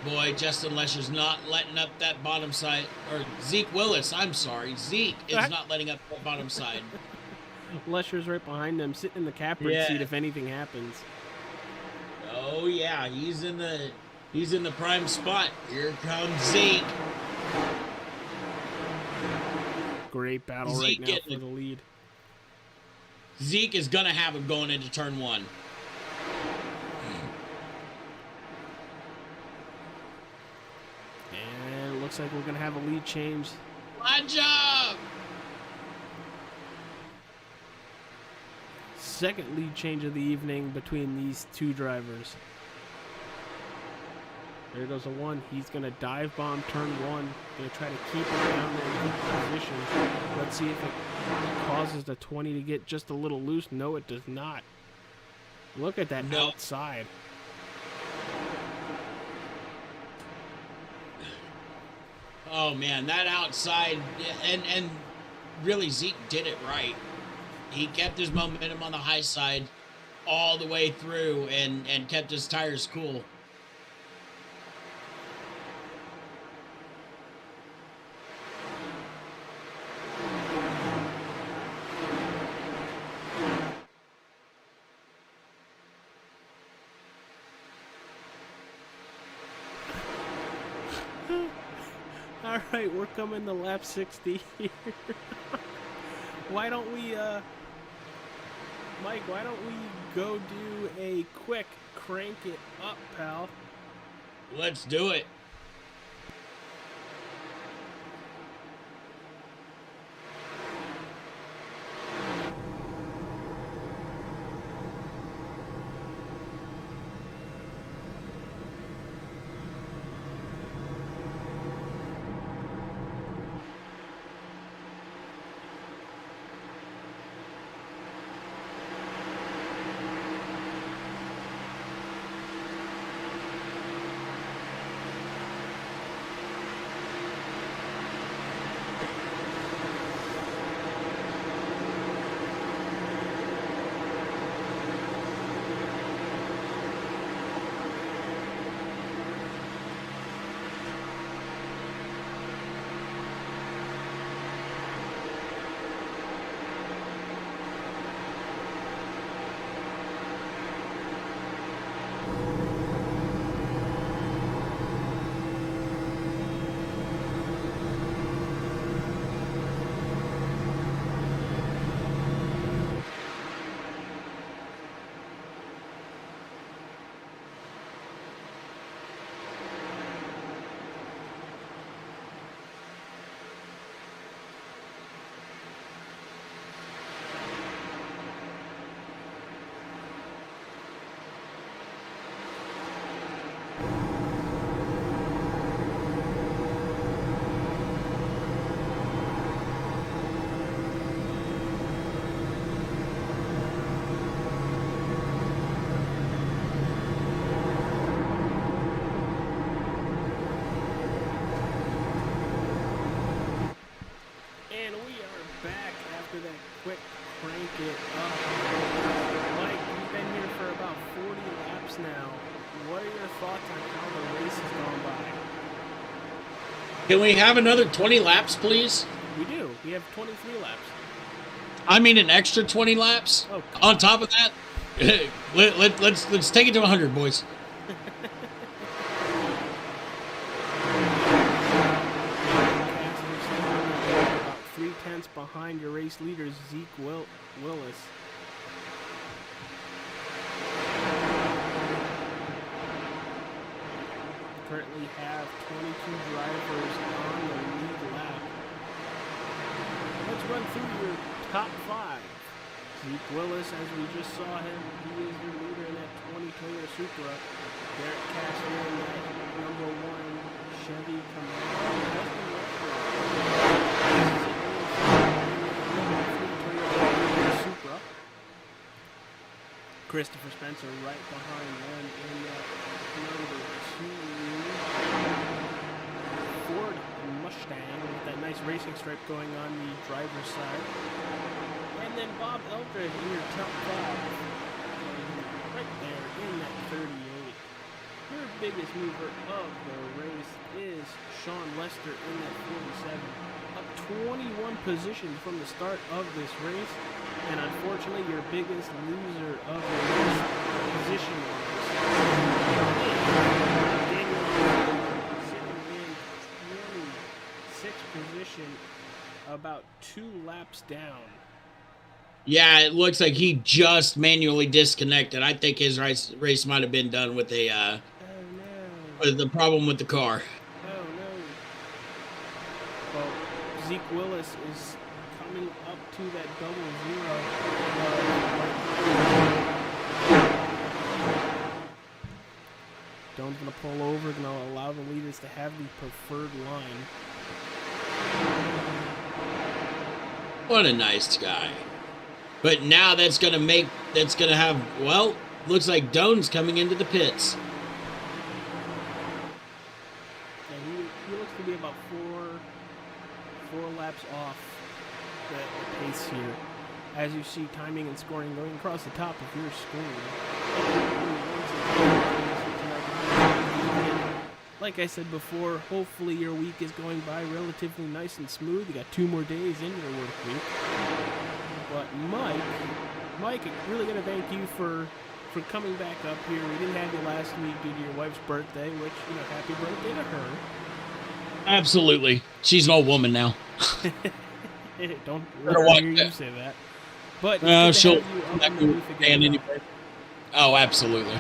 Boy, Justin Lesher's not letting up that bottom side. Or Zeke Willis, I'm sorry. Zeke is not letting up that bottom side. Lesher's right behind them, sitting in the captain seat if anything happens. Oh yeah, he's in the prime spot. Here comes Zeke. Great battle Zeke right now for the lead. Zeke is gonna have him going into turn 1. And it looks like we're gonna have a lead change. Good job! Second lead change of the evening between these two drivers. There goes a 1. He's going to dive bomb turn 1. Going to try to keep it down there in good position. Let's see if it causes the 20 to get just a little loose. No, it does not. Look at that outside. Oh man, that outside, and really Zeke did it right. He kept his momentum on the high side all the way through and kept his tires cool. All right, we're coming to lap 60 here. Why don't we, Mike, why don't we go do a quick crank it up, pal? Let's do it. quick crank it up. Mike, you've been here for about 40 laps now. What are your thoughts on how the race has gone by? Can we have another 20 laps, please? We do. We have 23 laps. I mean an extra 20 laps Oh, on top of that? Let's take it to 100, boys. About 3/10 behind your race leader, Zeke Willis. Currently have 22 drivers on the lead lap. Let's run through your top 5. Zeke Willis, as we just saw him, he is your leader in that 20 Toyota Supra. Derek Castor in that number 1 Chevy Camaro. Supra. Christopher Spencer right behind them in that number 2 Ford Mustang with that nice racing stripe going on the driver's side. And then Bob Eldred in your top 5. Right there in that 38. Your biggest mover of the race is Sean Lester in that 47. Up 21 positions from the start of this race. And unfortunately, your biggest loser of the race, position-wise, Daniel sitting in 26th position, about 2 laps down. Yeah, it looks like he just manually disconnected. I think his race might have been done with with the problem with the car. Oh no. Well, Zeke Willis is coming up to that 00. Doan's going to pull over, going to allow the leaders to have the preferred line. What a nice guy. But now that's going to have, well, looks like Doan's coming into the pits. Yeah, he looks to be about four laps off the pace here. As you see timing and scoring going across the top of your screen. Like I said before, hopefully your week is going by relatively nice and smooth. You got 2 more days in your work week. But Mike, I'm really going to thank you for coming back up here. We didn't have you last week due to your wife's birthday, which, happy birthday to her. Absolutely. She's an old woman now. Don't let her hear you say that. But she'll anyway. Oh, absolutely.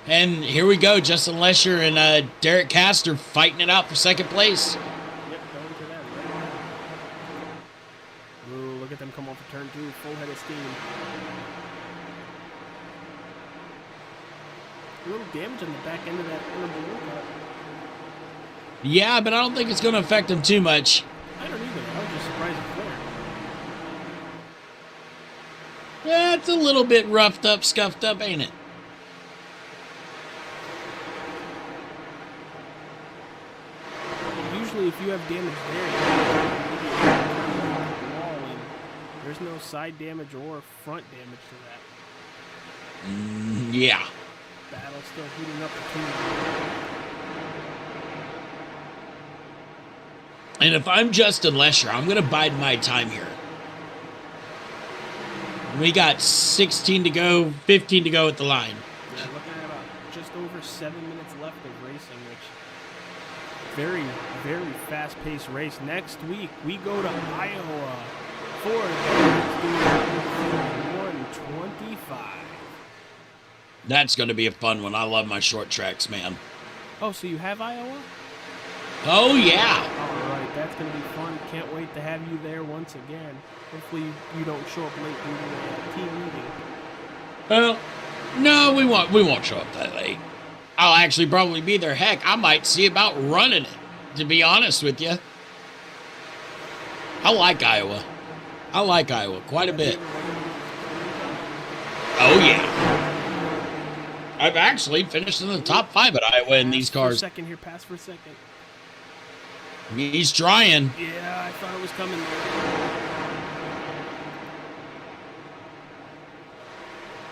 And here we go, Justin Lesher and Derek Castor fighting it out for second place. Yep, going to that right now. Ooh, look at them come off of turn 2, full head of steam. A little damage on the back end of that number 1 car. Yeah, but I don't think it's going to affect them too much. I don't either. I was just surprised at Claire. Yeah, it's a little bit roughed up, scuffed up, ain't it? Usually if you have damage there, and there's no side damage or front damage to that. Yeah. Battle still heating up between them. And if I'm Justin Lesher, I'm going to bide my time here. We got 16 to go, 15 to go at the line. Yeah, looking at about just over 7 minutes left of racing, which very, very fast-paced race. Next week, we go to Iowa for the 125. That's going to be a fun one. I love my short tracks, man. Oh, so you have Iowa? Oh, yeah. All right, that's going to be fun. Can't wait to have you there once again. Hopefully you don't show up late due to a team meeting. Well, no, we won't show up that late. I'll actually probably be there. Heck, I might see about running it, to be honest with you. I like Iowa. Quite a bit. Oh, yeah. I've actually finished in the top 5 at Iowa in these cars. Pass for a second. He's trying. Yeah, I thought it was coming there.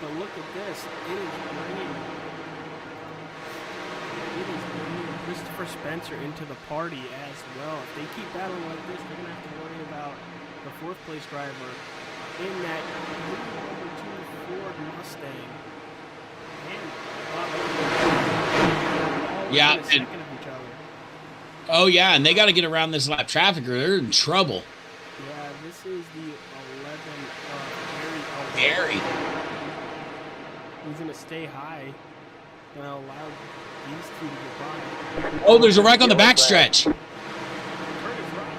But look at this. It is bringing Christopher Spencer into the party as well. If they keep battling like this, they're going to have to worry about the 4th place driver, in that number 2 Ford Mustang. And Yeah, within a second of each other. Oh, yeah, and they got to get around this lap traffic or they're in trouble. Yeah, this is the 11 Very. He's going to stay high and allow these two to get by. Oh, there's a wreck on the backstretch. Curtis Rogers.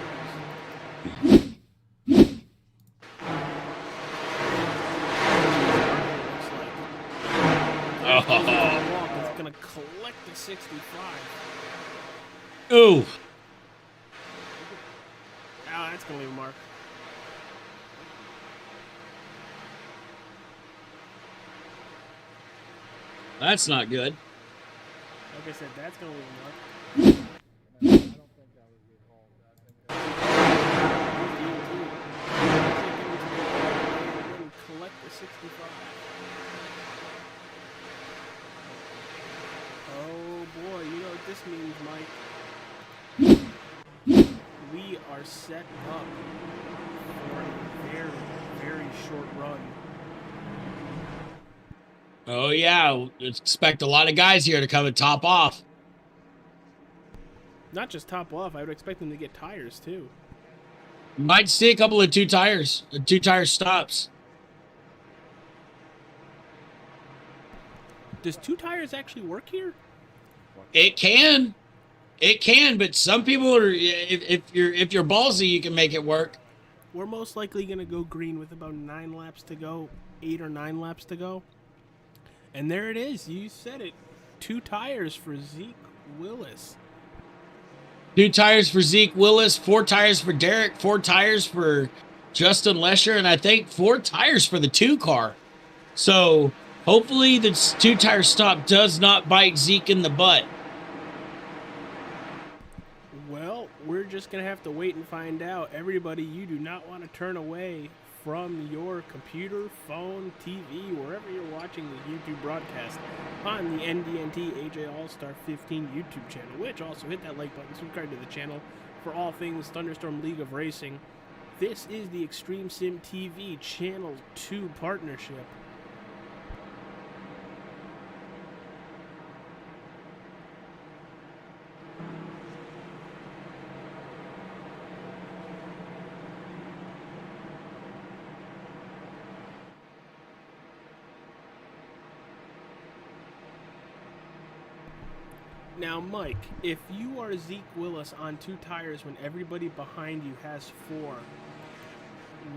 Oh. It's going to collect the 65. Ooh. Oh, that's going to leave a mark. That's not good. Like I said, that's going to leave a mark. Collect the 65. Oh boy, you know what this means, Mike. We are set up for a very, very short run. Oh, yeah. Expect a lot of guys here to come and top off. Not just top off, I would expect them to get tires too. Might see a couple of two tire stops. Does 2 tires actually work here? It can, but some people are. If you're ballsy, you can make it work. We're most likely going to go green with about 9 laps to go, 8 or 9 laps to go. And there it is. You said it. 2 tires for Zeke Willis. 2 tires for Zeke Willis, 4 tires for Derek, 4 tires for Justin Lesher, and I think 4 tires for the 2 car. So hopefully the 2 tire stop does not bite Zeke in the butt. Well, we're just going to have to wait and find out. Everybody, you do not want to turn away from your computer, phone, TV, wherever you're watching the YouTube broadcast on the NDNT AJ All-Star 15 YouTube channel, which also hit that like button, subscribe to the channel for all things Thunderstorm League of Racing. This is the Extreme Sim TV Channel 2 partnership. Now, Mike, if you are Zeke Willis on 2 tires when everybody behind you has 4,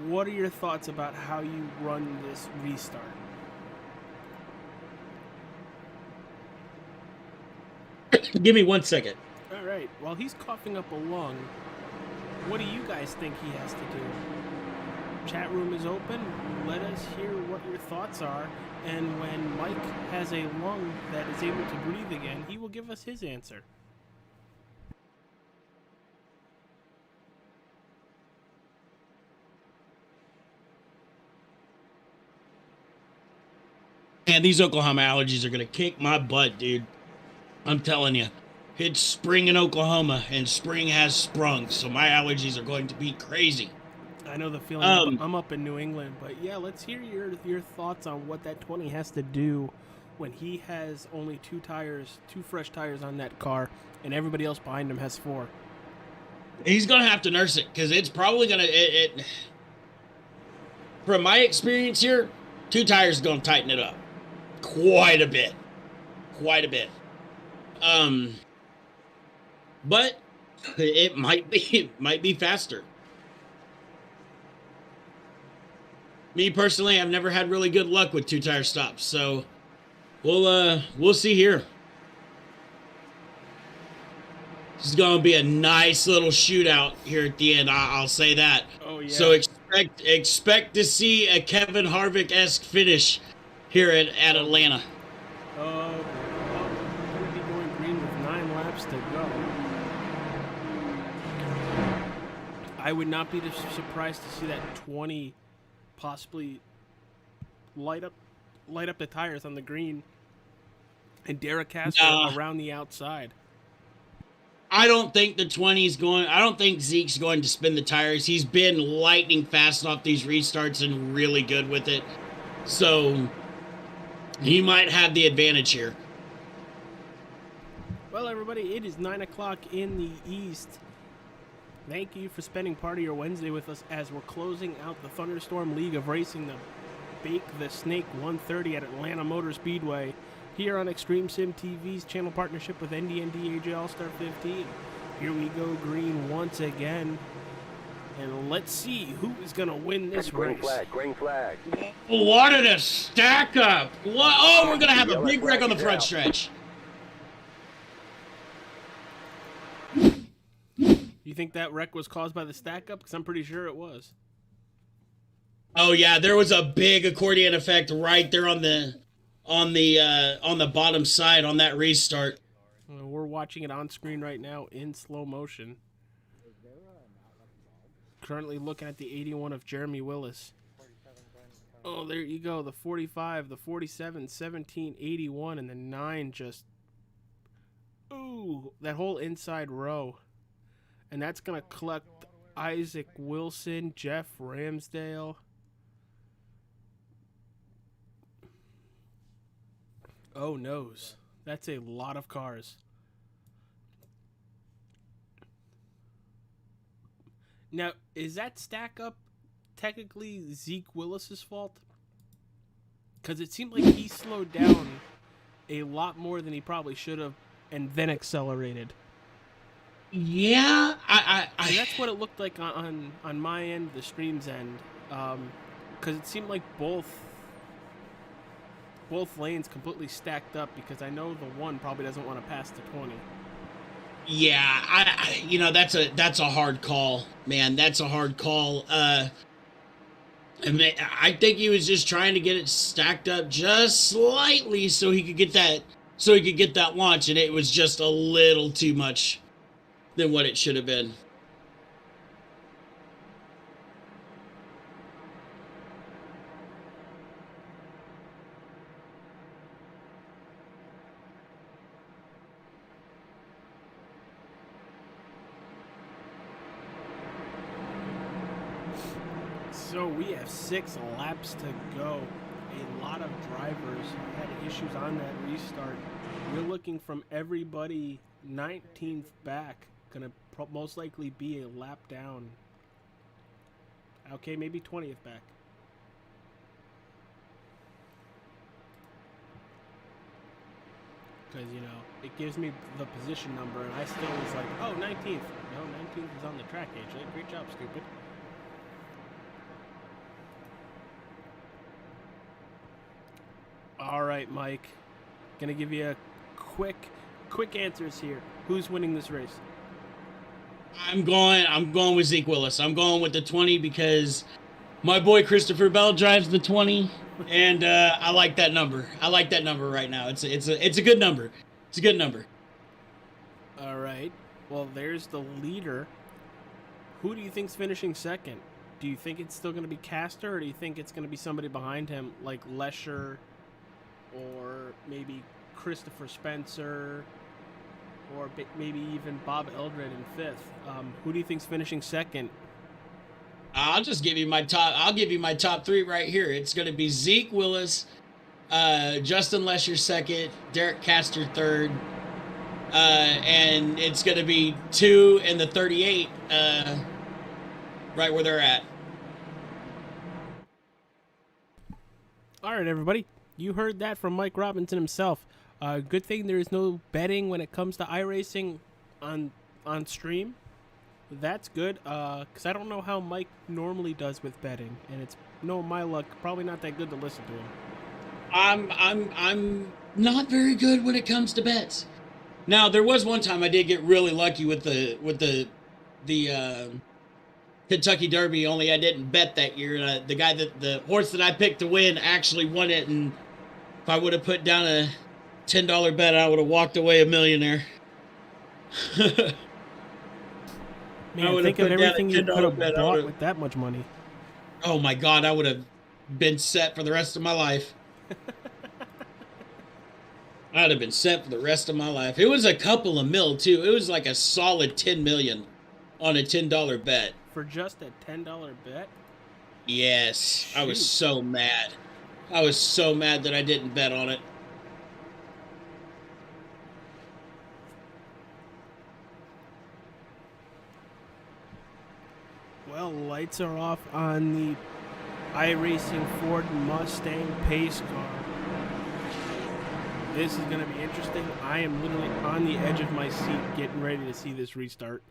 what are your thoughts about how you run this restart? Give me 1 second. All right, while he's coughing up a lung, what do you guys think he has to do? Chat room is open. Let us hear what your thoughts are. And when Mike has a lung that is able to breathe again, he will give us his answer. Man, these Oklahoma allergies are going to kick my butt, dude. I'm telling you. It's spring in Oklahoma, and spring has sprung, so my allergies are going to be crazy. I know the feeling. I'm up in New England, but yeah, let's hear your thoughts on what that 20 has to do when he has only 2 fresh tires on that car, and everybody else behind him has 4. He's going to have to nurse it, because it's probably going to... From my experience here, 2 tires is going to tighten it up. Quite a bit. But it might be faster. Me personally, I've never had really good luck with 2 tire stops, so we'll see here. This is going to be a nice little shootout here at the end. I'll say that. Oh yeah. So expect to see a Kevin Harvick-esque finish here at Atlanta. Oh, we're going to be going green with 9 laps to go. I would not be surprised to see that 20 possibly light up the tires on the green and Derek Castro around the outside. I don't think the 20's going. I don't think Zeke's going to spin the tires. He's been lightning fast off these restarts and really good with it. So he might have the advantage here. Well, everybody, it is 9 o'clock in the East. Thank you for spending part of your Wednesday with us as we're closing out the Thunderstorm League of Racing, the Bakethsnake 130 at Atlanta Motor Speedway, here on Extreme Sim TV's channel partnership with NDND AJ All-Star 15. Here we go green once again. And let's see who is going to win this race. Green flag. What did a stack up? What? Oh, we're going to have a big wreck on the front stretch. You think that wreck was caused by the stack up? Because I'm pretty sure it was. Oh yeah, there was a big accordion effect right there on the bottom side on that restart. We're watching it on screen right now in slow motion. Currently looking at the 81 of Jeremy Willis. Oh, there you go. The 45, the 47, 17, 81, and the 9 just... Ooh, that whole inside row. And that's going to collect Isaac Wilson, Jeff Ramsdale. Oh, noes. That's a lot of cars. Now, is that stack up technically Zeke Willis's fault? Because it seemed like he slowed down a lot more than he probably should have and then accelerated. Yeah, And that's what it looked like on my end, the stream's end. Because it seemed like both lanes completely stacked up, because I know the one probably doesn't want to pass the 20. Yeah, that's a hard call, man. That's a hard call. I think he was just trying to get it stacked up just slightly so he could get that launch, and it was just a little too much than what it should have been. So we have 6 laps to go. A lot of drivers had issues on that restart. We're looking from everybody 19th back. Gonna most likely be a lap down. Okay, maybe 20th back. Because, it gives me the position number, and I still was like, oh, 19th. No, 19th is on the track, AJ. Great job, stupid. All right, Mike. Gonna give you a quick answers here. Who's winning this race? I'm going with Zeke Willis. I'm going with the 20 because my boy Christopher Bell drives the 20, and I like that number. I like that number right now. It's a good number. It's a good number. All right. Well, there's the leader. Who do you think's finishing second? Do you think it's still going to be Castor, or do you think it's going to be somebody behind him like Lesher, or maybe Christopher Spencer, or maybe even Bob Eldred in 5th? Who do you think's finishing second? I'll give you my top 3 right here. It's going to be Zeke Willis, Justin Lesher second, Derek Castor third, and it's going to be 2 and the 38 right where they're at. All right, everybody. You heard that from Mike Robinson himself. Good thing there is no betting when it comes to iRacing on stream. That's good, because I don't know how Mike normally does with betting, and it's my luck, probably not that good to listen to him. I'm not very good when it comes to bets. Now, there was one time I did get really lucky with the Kentucky Derby, only I didn't bet that year. The horse that I picked to win actually won it, and if I would have put down a $10 bet, I would have walked away a millionaire. Man, think of everything you could have bought with that much money. Oh my God, I would have been set for the rest of my life. I'd have been set for the rest of my life. It was a couple of mil, too. It was like a solid 10 million on a $10 bet. For just a $10 bet? Yes. I was Shoot. so mad. I was so mad that I didn't bet on it. Well, lights are off on the iRacing Ford Mustang pace car. This is going to be interesting. I am literally on the edge of my seat getting ready to see this restart.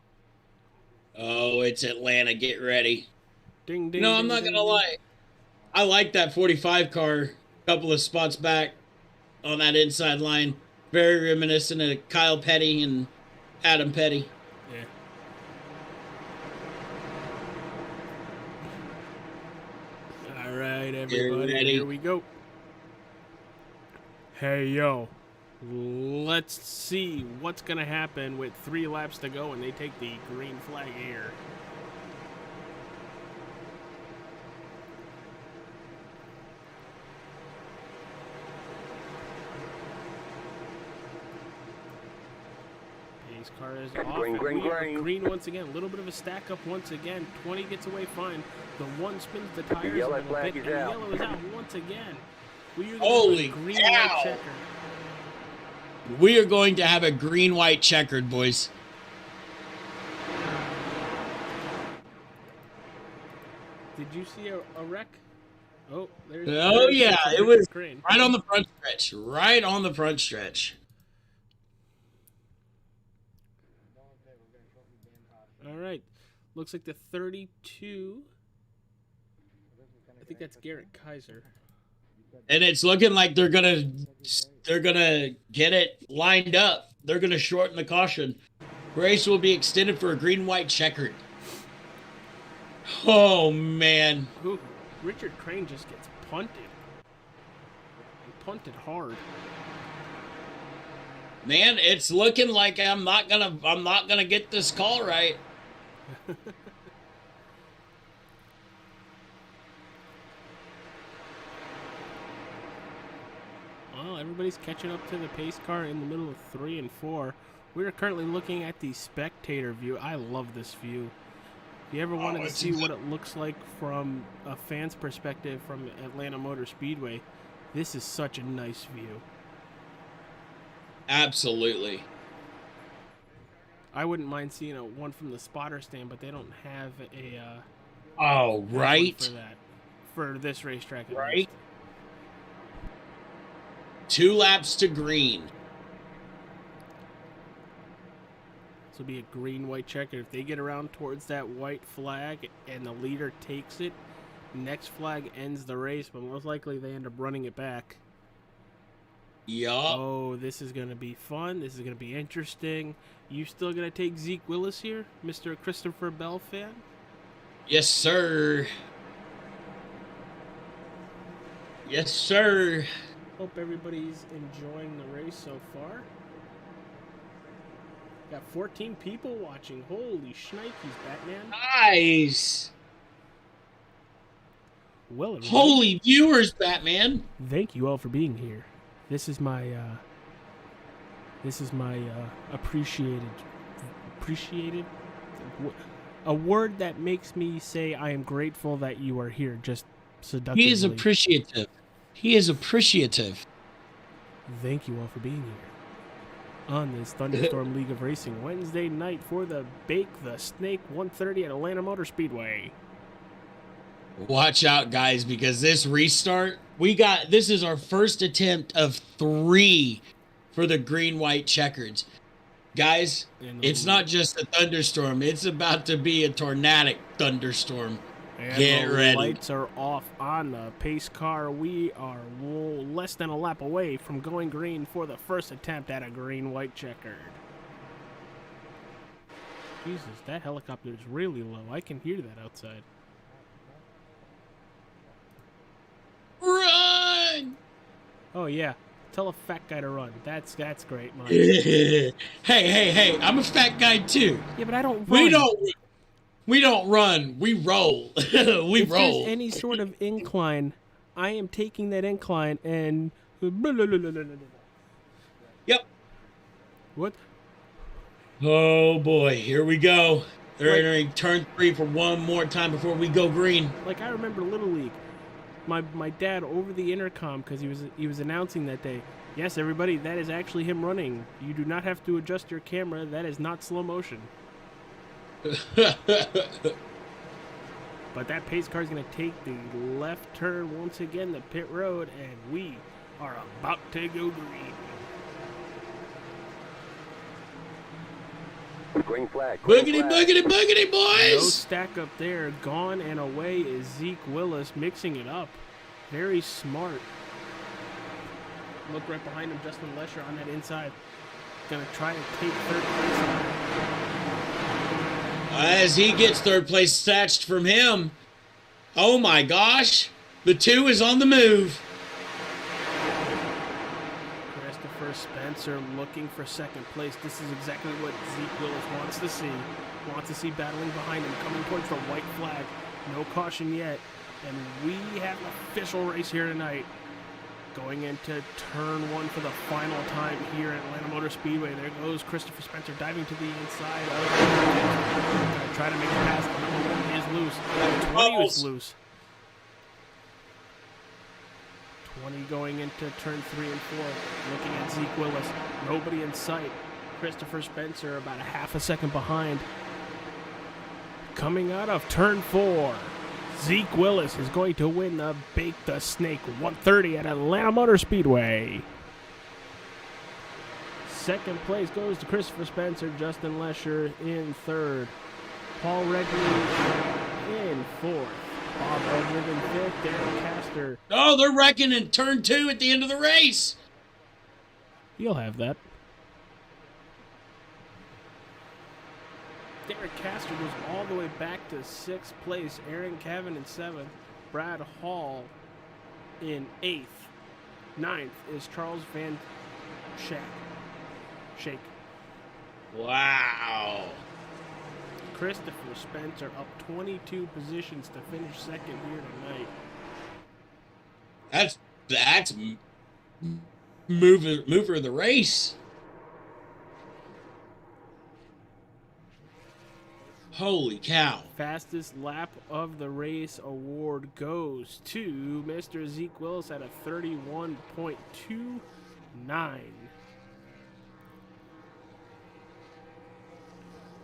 Oh, it's Atlanta. Get ready. Ding, ding, No, ding, I'm not ding, going to lie. I like that 45 car a couple of spots back on that inside line. Very reminiscent of Kyle Petty and Adam Petty. Yeah. All right, everybody, here we go. Hey, yo, let's see what's going to happen with 3 laps to go and they take the green flag here. Pace car is off. Green, green, We are green. green once again. A little bit of a stack up once again. 20 gets away fine. The 1 spins the tires yellow a little flag bit, is and the out. yellow is out once again. We are gonna Holy have a green cow. white checker. We are going to have a green-white checkered, boys. Did you see a wreck? Oh, there's. Oh, yeah, it was Crane. right on the front stretch. Right on the front stretch. All right, looks like the 32. I think that's Garrett Kaiser. And it's looking like they're gonna get it lined up. They're gonna shorten the caution. Race will be extended for a green-white checkered. Oh man. Ooh, Richard Crane just gets punted. And punted hard. Man, it's looking like I'm not gonna get this call right. Well, everybody's catching up to the pace car in the middle of 3 and 4. We are currently looking at the spectator view. I love this view. If you ever wanted to it's see what it looks like from a fan's perspective from Atlanta Motor Speedway, this is such a nice view. Absolutely. I wouldn't mind seeing one from the spotter stand, but they don't have a Oh, one right. for that for this racetrack. At Right. least. 2 laps to green. This will be a green-white checker. If they get around towards that white flag and the leader takes it, next flag ends the race, but most likely they end up running it back. Yup. Oh, this is going to be fun. This is going to be interesting. You still going to take Zeke Willis here, Mr. Christopher Bell fan? Yes, sir. Yes, sir. Hope everybody's enjoying the race so far. Got 14 people watching. Holy shnikes, Batman. Nice. Well, everybody, Holy viewers, Batman. thank you all for being here. This is my appreciated, a word that makes me say I am grateful that you are here. Just seductively. He is appreciative. He is appreciative. Thank you all for being here on this Thunderstorm League of Racing Wednesday night for the Bakethsnake 130 at Atlanta Motor Speedway. Watch out, guys, because this restart, this is our first attempt of 3 for the green-white checkers. Guys, it's not just a thunderstorm. It's about to be a tornadic thunderstorm. And Get the ready. lights are off on the pace car. We are less than a lap away from going green for the first attempt at a green-white checkered. Jesus, that helicopter is really low. I can hear that outside. Run! Oh, yeah. Tell a fat guy to run. That's great, Mike. Hey, I'm a fat guy too. Yeah, but I don't run. We don't run. We roll. If roll. there's any sort of incline, I am taking that incline and Yep. What? Oh boy, here we go. They're entering turn 3 for one more time before we go green. Like, I remember Little League. My dad over the intercom, because he was announcing that day. Yes, everybody, that is actually him running. You do not have to adjust your camera. That is not slow motion. But that pace car is going to take the left turn once again, the pit road, and we are about to go green. Green flag. Boogity, boogity, boogity, No boys! stack up there. Gone and away is Zeke Willis, mixing it up. Very smart. Look right behind him, Justin Lesher on that inside. Gonna try to take third place. As he gets third place snatched from him. Oh my gosh. The 2 is on the move. Christopher Spencer looking for second place. This is exactly what Zeke Willis wants to see. Wants to see battling behind him, coming towards the white flag. No caution yet. And we have an official race here tonight. Going into turn 1 for the final time here at Atlanta Motor Speedway. There goes Christopher Spencer diving to the inside of the gonna try to make a pass. Number 1 is loose. 20 is loose. 20 going into turn 3 and 4. Looking at Zeke Willis. Nobody in sight. Christopher Spencer about a half a second behind. Coming out of turn 4. Zeke Willis is going to win the Bakethsnake 130 at Atlanta Motor Speedway. Second place goes to Christopher Spencer, Justin Lesher in third, Paul Regley in fourth, Bob Eldred in fifth, Darren Castor. Oh, they're wrecking in turn 2 at the end of the race. You'll have that. Derek Castor goes all the way back to 6th place. Aaron Cavan in 7th. Brad Hall in 8th. 9th is Charles Van Shake. Wow. Christopher Spencer up 22 positions to finish second here tonight. That's mover of the race. Holy cow. Fastest lap of the race award goes to Mr. Zeke Willis at a 31.29.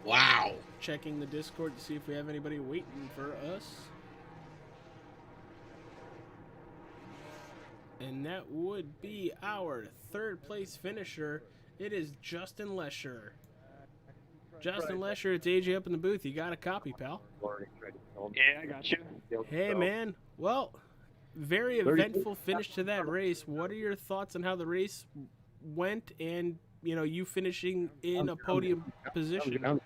Wow. Checking the Discord to see if we have anybody waiting for us. And that would be our third place finisher. It is Justin Lesher. Justin Lesher, it's AJ up in the booth. You got a copy, pal? Yeah, I got you. Hey, man. Well, very eventful finish to that race. What are your thoughts on how the race went and, you finishing in a podium position?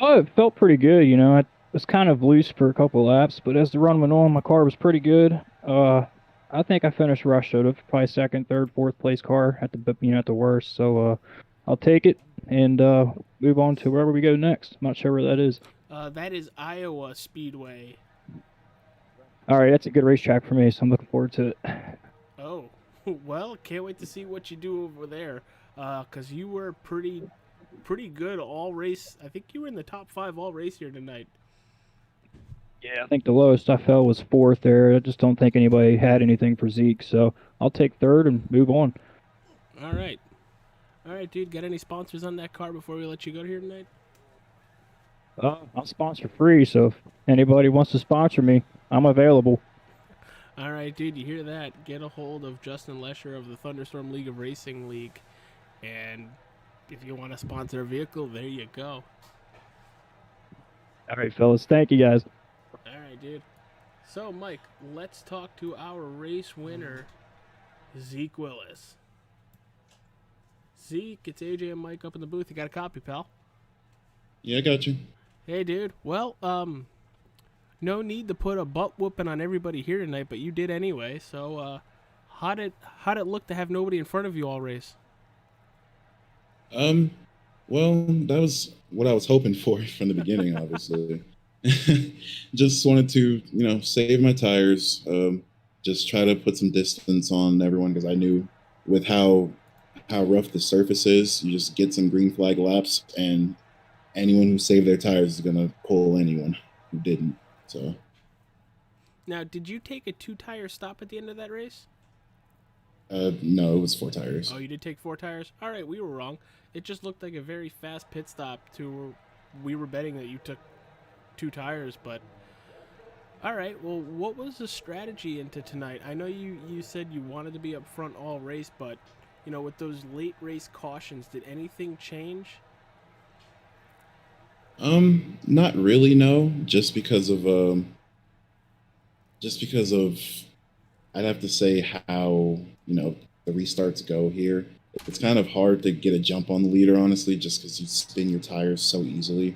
Oh, it felt pretty good. I was kind of loose for a couple of laps, but as the run went on, my car was pretty good. I think I finished rush, so probably second, third, fourth place car at the worst. So I'll take it and move on to wherever we go next. I'm not sure where that is. That is Iowa Speedway. All right, that's a good racetrack for me, so I'm looking forward to it. Oh, well, can't wait to see what you do over there, because you were pretty good all race. I think you were in the top 5 all race here tonight. Yeah, I think the lowest I fell was 4th there. I just don't think anybody had anything for Zeke, so I'll take 3rd and move on. All right, dude. Got any sponsors on that car before we let you go here tonight? I'm sponsor free, so if anybody wants to sponsor me, I'm available. All right, dude. You hear that? Get a hold of Justin Lesher of the Thunderstorm League of Racing League, and if you want to sponsor a vehicle, there you go. All right, fellas. Thank you, guys. All right, dude. So, Mike, let's talk to our race winner, Zeke Willis. Zeke, it's AJ and Mike up in the booth. You got a copy, pal? Yeah, I got you. Hey, dude. Well, no need to put a butt whooping on everybody here tonight, but you did anyway. So, how'd it look to have nobody in front of you all race? Well, that was what I was hoping for from the beginning, obviously. Just wanted to, save my tires, just try to put some distance on everyone because I knew with how how rough the surface is. You just get some green flag laps, and anyone who saved their tires is gonna pull anyone who didn't. So. Now, did you take a 2-tire stop at the end of that race? No, it was 4 tires. Oh, you did take 4 tires? All right, we were wrong. It just looked like a very fast pit stop. We were betting that you took 2 tires, but all right. Well, what was the strategy into tonight? I know you said you wanted to be up front all race, but with those late race cautions, did anything change? Not really, no. Just because of I'd have to say how the restarts go here. It's kind of hard to get a jump on the leader, honestly, just because you spin your tires so easily.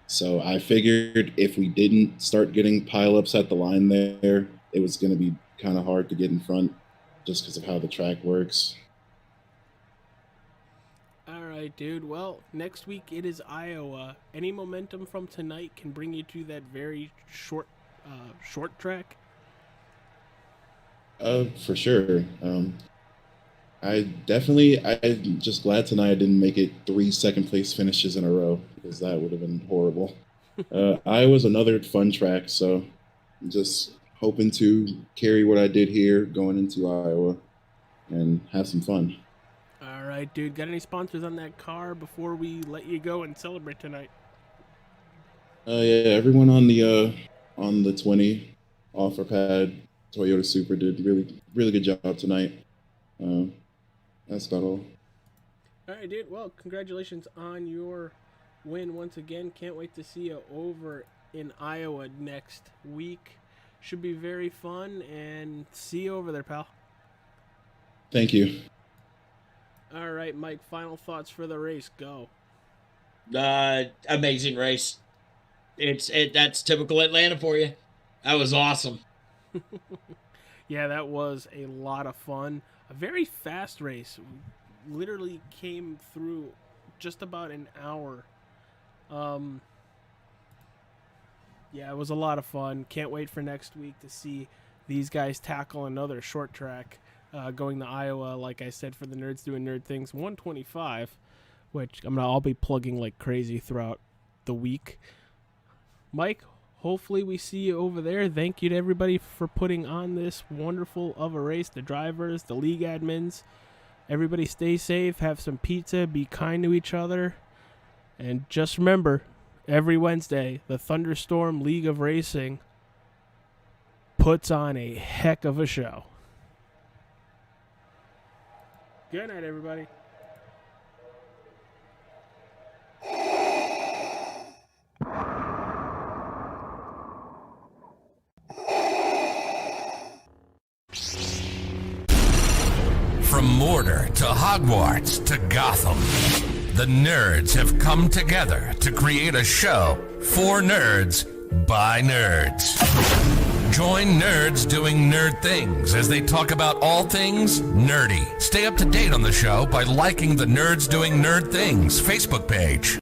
So I figured if we didn't start getting pileups at the line there, it was going to be kind of hard to get in front just because of how the track works. All right, dude. Well, next week it is Iowa. Any momentum from tonight can bring you to that very short track? For sure. I'm just glad tonight I didn't make it 3 second place finishes in a row, because that would have been horrible. Iowa's another fun track, so I'm just hoping to carry what I did here going into Iowa and have some fun. All right, dude. Got any sponsors on that car before we let you go and celebrate tonight? Yeah, everyone on the 20 offer pad Toyota Supra did really good job tonight. That's about all. All right, dude. Well, congratulations on your win once again. Can't wait to see you over in Iowa next week. Should be very fun, and see you over there, pal. Thank you. All right, Mike, final thoughts for the race. Go. Amazing race. That's typical Atlanta for you. That was awesome. Yeah, that was a lot of fun. A very fast race. Literally came through just about an hour. Yeah, it was a lot of fun. Can't wait for next week to see these guys tackle another short track going to Iowa, like I said, for the Nerds Doing Nerd Things 125, which I'll be plugging like crazy throughout the week. Mike, hopefully we see you over there. Thank you to everybody for putting on this wonderful of a race, the drivers, the league admins. Everybody stay safe, have some pizza, be kind to each other, and just remember, every Wednesday, the Thunderstorm League of Racing puts on a heck of a show. Good night, everybody. From Mordor to Hogwarts to Gotham, the nerds have come together to create a show for nerds by nerds. Join Nerds Doing Nerd Things as they talk about all things nerdy. Stay up to date on the show by liking the Nerds Doing Nerd Things Facebook page.